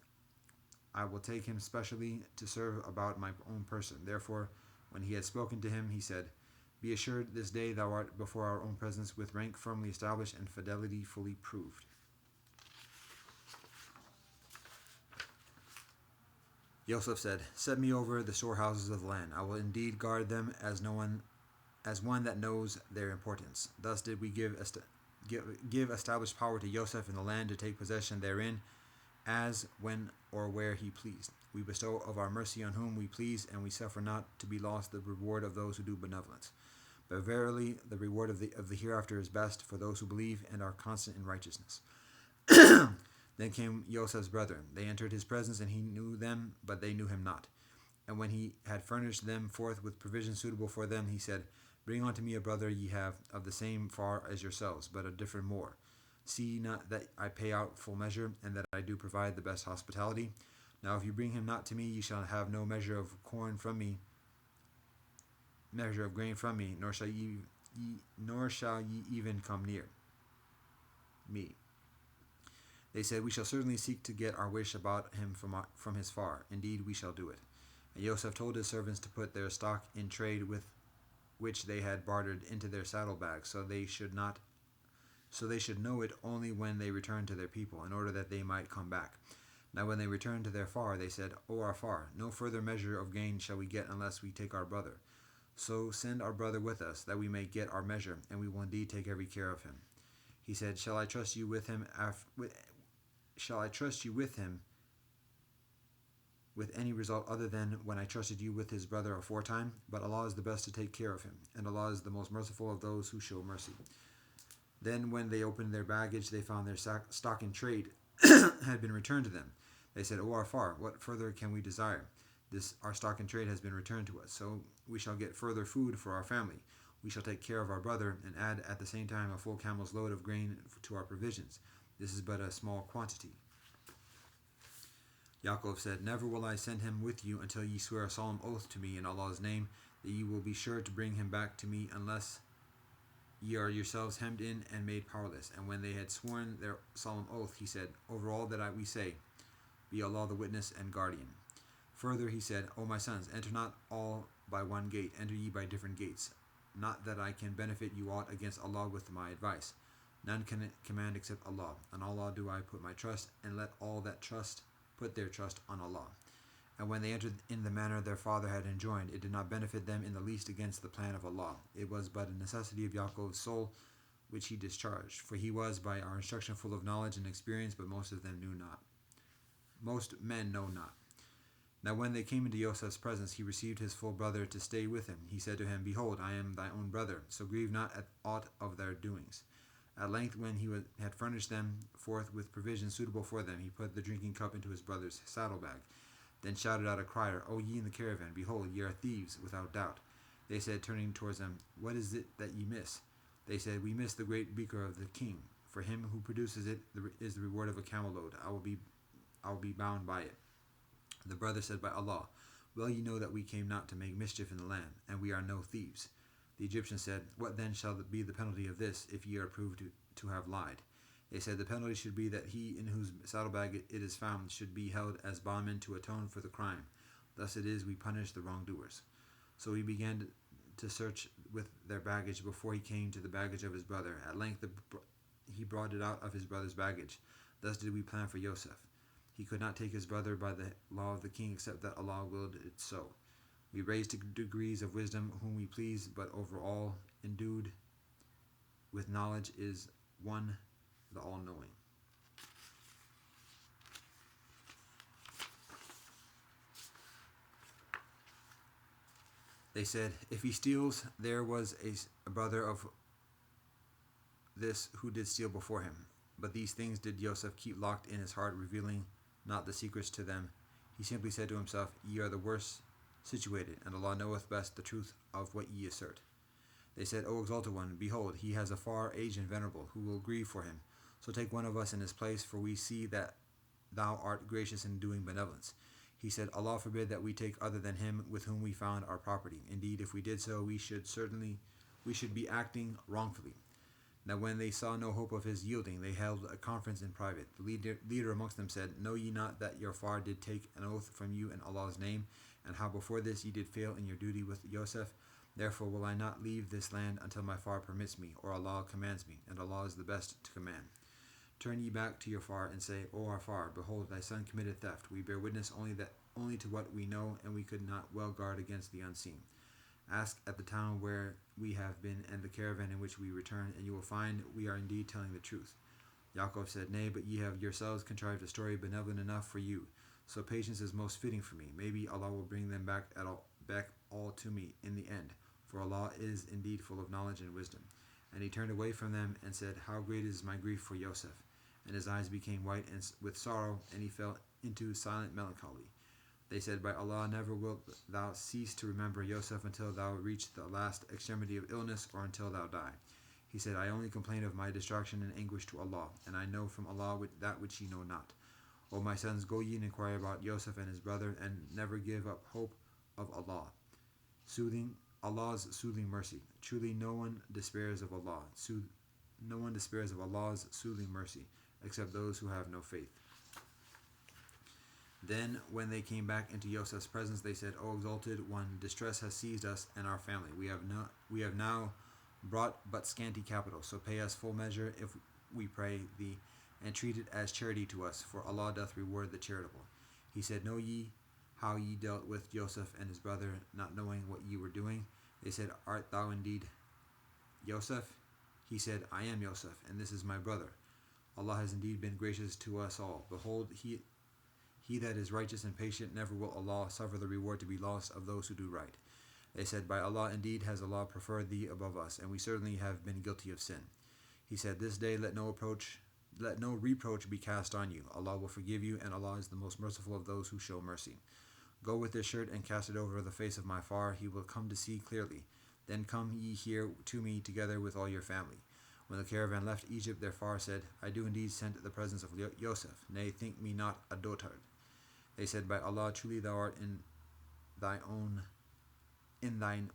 I will take him specially to serve about my own person." Therefore, when he had spoken to him, he said, "Be assured this day thou art before our own presence with rank firmly established and fidelity fully proved." Yosef said, "Set me over the storehouses of the land. I will indeed guard them as one that knows their importance." Thus did we give established power to Yosef in the land to take possession therein, as, when, or where he pleased. We bestow of our mercy on whom we please, and we suffer not to be lost the reward of those who do benevolence. But verily, the reward of the hereafter is best for those who believe and are constant in righteousness. Then came Joseph's brethren. They entered his presence, and he knew them, but they knew him not. And when he had furnished them forth with provisions suitable for them, he said, "Bring unto me a brother ye have of the same far as yourselves, but a different more. See not that I pay out full measure, and that I do provide the best hospitality. Now if you bring him not to me, ye shall have no measure of grain from me, nor shall ye even come near me." They said, "We shall certainly seek to get our wish about him from his far. Indeed, we shall do it." And Joseph told his servants to put their stock in trade with which they had bartered into their saddlebags, so they should know it only when they returned to their people, in order that they might come back. Now when they returned to their far, they said, "O our far, no further measure of gain shall we get unless we take our brother. So send our brother with us, that we may get our measure, and we will indeed take every care of him." He said, Shall I trust you with him with any result other than when I trusted you with his brother aforetime? But Allah is the best to take care of him, and Allah is the most merciful of those who show mercy. Then when they opened their baggage, they found their stock in trade had been returned to them. They said, "O our far, what further can we desire? Our stock in trade has been returned to us, so we shall get further food for our family. We shall take care of our brother, and add at the same time a full camel's load of grain to our provisions. This is but a small quantity." Yaakov said, "Never will I send him with you until ye swear a solemn oath to me in Allah's name, that ye will be sure to bring him back to me, unless ye are yourselves hemmed in and made powerless." And when they had sworn their solemn oath, he said, "Over all that we say, be Allah the witness and guardian." Further he said, "O my sons, enter not all by one gate, enter ye by different gates. Not that I can benefit you aught against Allah with my advice. None can command except Allah. On Allah do I put my trust, and let all that trust put their trust on Allah." And when they entered in the manner their father had enjoined, it did not benefit them in the least against the plan of Allah. It was but a necessity of Yaakov's soul which he discharged, for he was by our instruction full of knowledge and experience, but most men know not. Now when they came into Joseph's presence, he received his full brother to stay with him. He said to him, "Behold, I am thy own brother, so grieve not at aught of their doings." At length, when he had furnished them forth with provisions suitable for them, he put the drinking cup into his brother's saddlebag. Then shouted out a crier, "O ye in the caravan, behold, ye are thieves, without doubt." They said, turning towards them, "What is it that ye miss?" They said, "We miss the great beaker of the king. For him who produces it is the reward of a camel load. I will be bound by it." The brother said, "By Allah, well ye know that we came not to make mischief in the land, and we are no thieves." The Egyptian said, "What then shall be the penalty of this, if ye are proved to have lied?" They said, "The penalty should be that he in whose saddlebag it is found should be held as bondman to atone for the crime. Thus it is we punish the wrongdoers." So he began to search with their baggage before he came to the baggage of his brother. At length he brought it out of his brother's baggage. Thus did we plan for Joseph. He could not take his brother by the law of the king, except that Allah willed it so. We raise to degrees of wisdom whom we please, but over all endued with knowledge is one, the all-knowing. They said, "If he steals, there was a brother of this who did steal before him." But these things did Joseph keep locked in his heart, revealing not the secrets to them. He simply said to himself, "Ye are the worst situated, and Allah knoweth best the truth of what ye assert." They said, "O exalted one, behold, he has a far aged and venerable, who will grieve for him. So take one of us in his place, for we see that thou art gracious in doing benevolence." He said, "Allah forbid that we take other than him with whom we found our property. Indeed, if we did so, we should be acting wrongfully." Now when they saw no hope of his yielding, they held a conference in private. The leader amongst them said, "Know ye not that your father did take an oath from you in Allah's name, and how before this ye did fail in your duty with Joseph? Therefore will I not leave this land until my father permits me, or Allah commands me, and Allah is the best to command. Turn ye back to your father, and say, O our father, behold, thy son committed theft. We bear witness only that only to what we know, and we could not well guard against the unseen. Ask at the town where we have been and the caravan in which we return, and you will find we are indeed telling the truth. Yaakov said, Nay, but ye have yourselves contrived a story benevolent enough for you. So patience is most fitting for me. Maybe Allah will bring them back all to me in the end, for Allah is indeed full of knowledge and wisdom. And he turned away from them and said, How great is my grief for Yosef! And his eyes became white with sorrow, and he fell into silent melancholy. They said, By Allah, never wilt thou cease to remember Yosef until thou reach the last extremity of illness, or until thou die. He said, I only complain of my distraction and anguish to Allah, and I know from Allah that which ye know not. O my sons, go ye and inquire about Yosef and his brother, and never give up hope of Allah. Allah's soothing mercy. Truly no one despairs of Allah. No one despairs of Allah's soothing mercy, except those who have no faith. Then, when they came back into Yosef's presence, they said, O exalted one, distress has seized us and our family. We have now brought but scanty capital, so pay us full measure, if we pray thee, and treat it as charity to us, for Allah doth reward the charitable. He said, Know ye how ye dealt with Joseph and his brother, not knowing what ye were doing? They said, Art thou indeed Joseph? He said, I am Joseph, and this is my brother. Allah has indeed been gracious to us all. Behold, he that is righteous and patient, never will Allah suffer the reward to be lost of those who do right. They said, By Allah, indeed has Allah preferred thee above us, and we certainly have been guilty of sin. He said, This day let no reproach be cast on you. Allah will forgive you, and Allah is the most merciful of those who show mercy. Go with this shirt and cast it over the face of my far. He will come to see clearly. Then come ye here to me together with all your family. When the caravan left Egypt, their far said, I do indeed scent the presence of Joseph. Nay, think me not a dotard. They said, By Allah, truly thou art in thine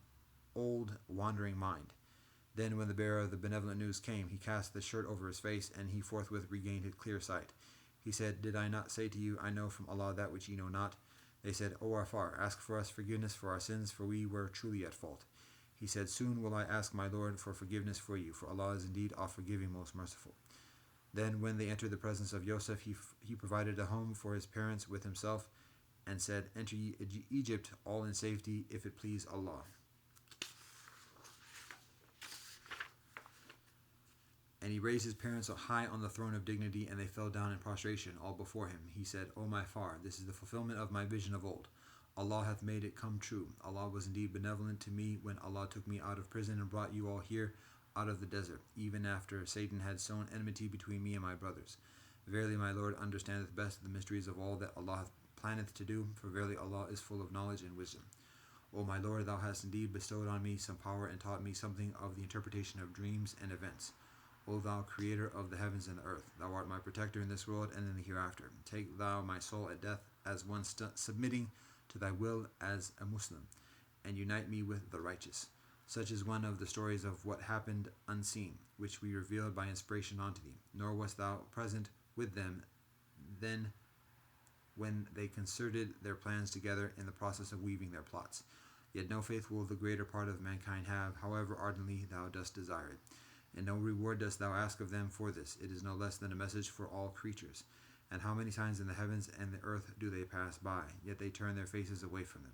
old wandering mind. Then when the bearer of the benevolent news came, he cast the shirt over his face, and he forthwith regained his clear sight. He said, Did I not say to you, I know from Allah that which ye know not? They said, O our Far, ask for us forgiveness for our sins, for we were truly at fault. He said, Soon will I ask my Lord for forgiveness for you, for Allah is indeed oft-forgiving, most merciful. Then when they entered the presence of Joseph, he provided a home for his parents with himself, and said, Enter ye Egypt all in safety, if it please Allah. And he raised his parents high on the throne of dignity, and they fell down in prostration all before him. He said, O my Far, this is the fulfillment of my vision of old. Allah hath made it come true. Allah was indeed benevolent to me when Allah took me out of prison and brought you all here out of the desert, even after Satan had sown enmity between me and my brothers. Verily my Lord understandeth best the mysteries of all that Allah hath planneth to do, for verily Allah is full of knowledge and wisdom. O my Lord, thou hast indeed bestowed on me some power and taught me something of the interpretation of dreams and events. O thou creator of the heavens and the earth, thou art my protector in this world and in the hereafter. Take thou my soul at death as one submitting to thy will as a Muslim, and unite me with the righteous. Such is one of the stories of what happened unseen, which we revealed by inspiration unto thee. Nor wast thou present with them then when they concerted their plans together in the process of weaving their plots. Yet no faith will the greater part of mankind have, however ardently thou dost desire it. And no reward dost thou ask of them for this. It is no less than a message for all creatures. And how many times in the heavens and the earth do they pass by, yet they turn their faces away from them.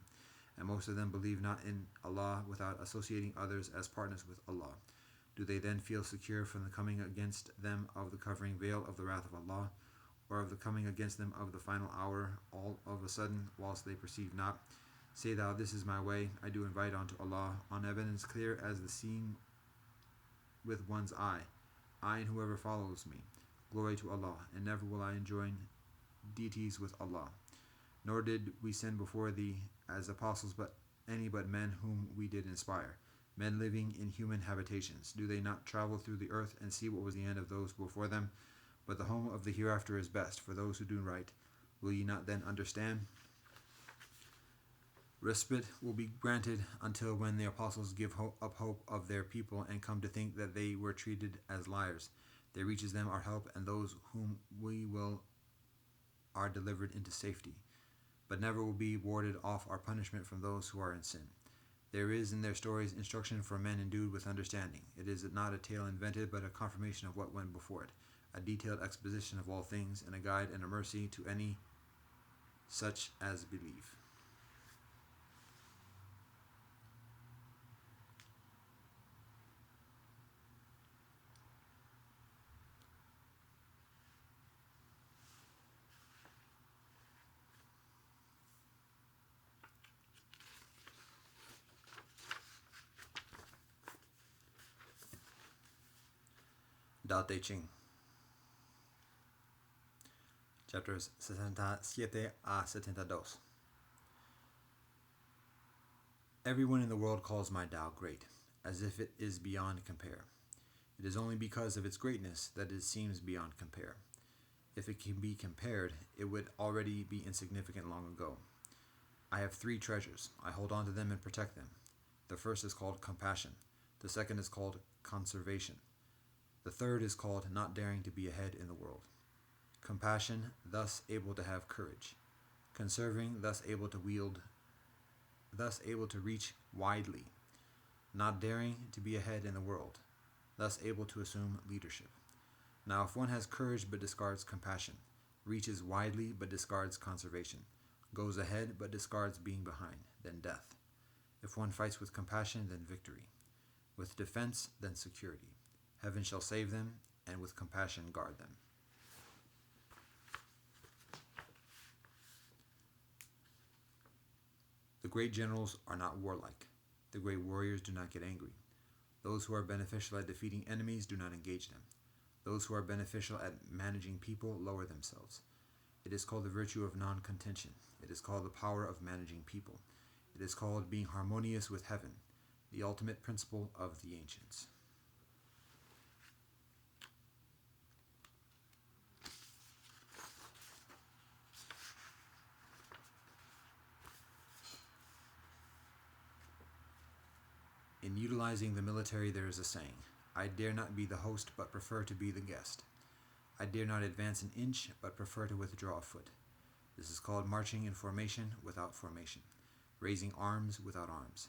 And most of them believe not in Allah without associating others as partners with Allah. Do they then feel secure from the coming against them of the covering veil of the wrath of Allah, or of the coming against them of the final hour, all of a sudden, whilst they perceive not? Say thou, This is my way, I do invite unto Allah, on evidence clear as the seeing with one's eye, I and whoever follows me. Glory to Allah, and never will I enjoin deities with Allah. Nor did we send before thee as apostles but men whom we did inspire, men living in human habitations. Do they not travel through the earth and see what was the end of those before them? But the home of the hereafter is best for those who do right. Will ye not then understand? Respite will be granted until when the apostles give up hope of their people and come to think that they were treated as liars. There reaches them our help, and those whom we will are delivered into safety. But never will be warded off our punishment from those who are in sin. There is in their stories instruction for men endued with understanding. It is not a tale invented, but a confirmation of what went before it, a detailed exposition of all things, and a guide and a mercy to any such as believe. Dao Te Ching, chapters 67 a 72. Everyone in the world calls my Tao great, as if it is beyond compare. It is only because of its greatness that it seems beyond compare. If it can be compared, it would already be insignificant long ago. I have 3 treasures. I hold on to them and protect them. The first is called compassion. The second is called conservation. The third is called not daring to be ahead in the world. Compassion, thus able to have courage. Conserving, thus able to reach widely. Not daring to be ahead in the world, thus able to assume leadership. Now, if one has courage but discards compassion, reaches widely but discards conservation, goes ahead but discards being behind, then death. If one fights with compassion, then victory. With defense, then security. Heaven shall save them, and with compassion guard them. The great generals are not warlike. The great warriors do not get angry. Those who are beneficial at defeating enemies do not engage them. Those who are beneficial at managing people lower themselves. It is called the virtue of non-contention. It is called the power of managing people. It is called being harmonious with heaven, the ultimate principle of the ancients. In utilizing the military, there is a saying, I dare not be the host, but prefer to be the guest. I dare not advance an inch, but prefer to withdraw a foot. This is called marching in formation without formation, raising arms without arms,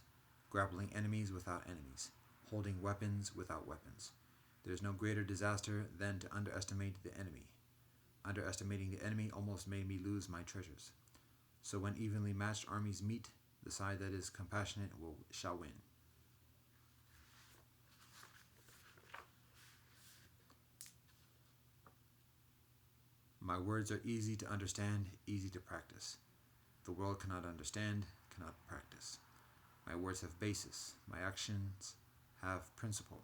grappling enemies without enemies, holding weapons without weapons. There is no greater disaster than to underestimate the enemy. Underestimating the enemy almost made me lose my treasures. So when evenly matched armies meet, the side that is compassionate shall win. My words are easy to understand, easy to practice. The world cannot understand, cannot practice. My words have basis. My actions have principle.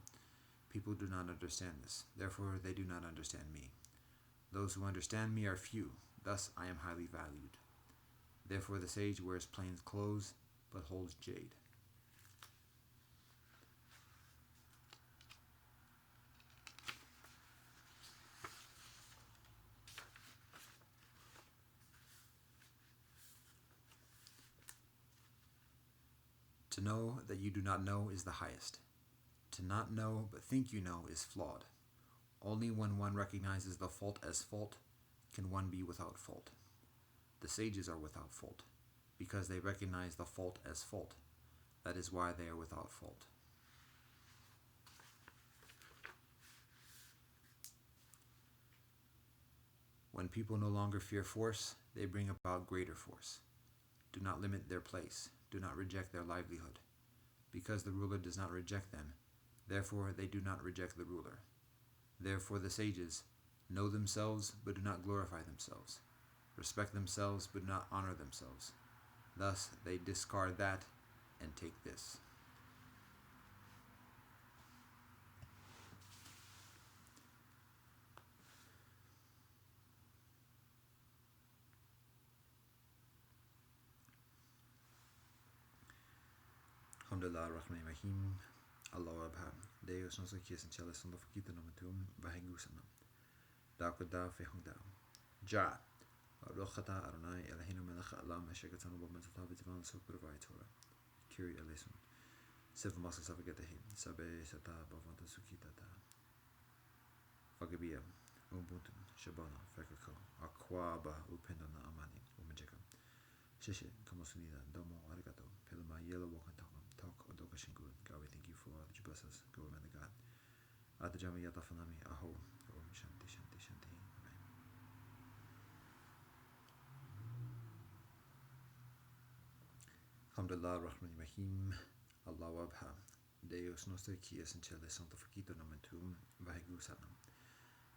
People do not understand this. Therefore, they do not understand me. Those who understand me are few. Thus, I am highly valued. Therefore, the sage wears plain clothes, but holds jade. To know that you do not know is the highest. To not know but think you know is flawed. Only when one recognizes the fault as fault can one be without fault. The sages are without fault, because they recognize the fault as fault. That is why they are without fault. When people no longer fear force, they bring about greater force. Do not limit their place. Do not reject their livelihood. Because the ruler does not reject them, therefore they do not reject the ruler. Therefore the sages know themselves but do not glorify themselves, respect themselves but do not honor themselves. Thus they discard that and take this. Alhamdulillah Rahman Rahim. Allah Abha. Deus nos aqui essencial são da fakita no metum Vayechi sanam. Dao da fe hong dao. Ja. Rochata Adonai Eloheinu melech haolam hashekatanu b'mitzvotav v'tzivanu l'sok b'davai Torah. Kiri eleison. Sev masa savagetehi. Sabe sata b'avanta sukitata. Vagabia. Ubuntu. Shabana. Fekako. Aquaba upendana amani. Umejeka. Sheshe. Kamosunida. Domo. Arigato. Peluma. Yellow walk and talk. Talk. Odoka Shingu. God, we thank you for all that you bless us. Go, man of God. Adajami Yatafanami. Aho. Om Shanti Shanti Shanti. Alhamdulillah Rahman Rahim. Allah wabha. Deus nostro que es en cielo santificado nomen tuum. Vayechi sanam.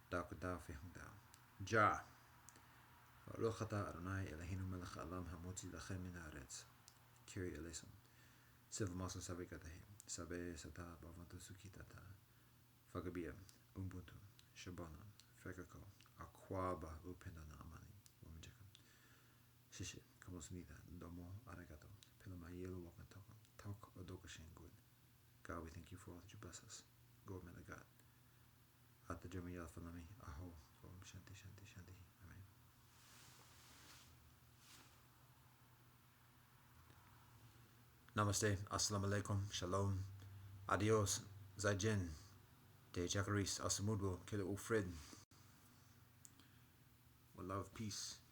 Da kuda fehung da. Ja. Baruch atah Adonai Eloheinu melech haolam hamotzi lachem min haaretz. Kyrie eleison. Silva maso sabe katahe. Sabe sata bavanto sukitata. Fagabia. Ubuntu. Shabana. Fekako. Aquaba upendana amani. Wamijaka. Shishi. Kamosmida. Domo arigato. Pilamayelo wakantoko. Tok odokashin good. God, we thank you for all that you bless us. Go, man of God. At the German Yal Falami. Aho. Om Shanti Shanti Shanti. Amen. Namaste. Assalamu alaikum. Shalom. Adios. Zaijen. De Jakaris. Asamudwo. Kilo Ufred. With love, peace.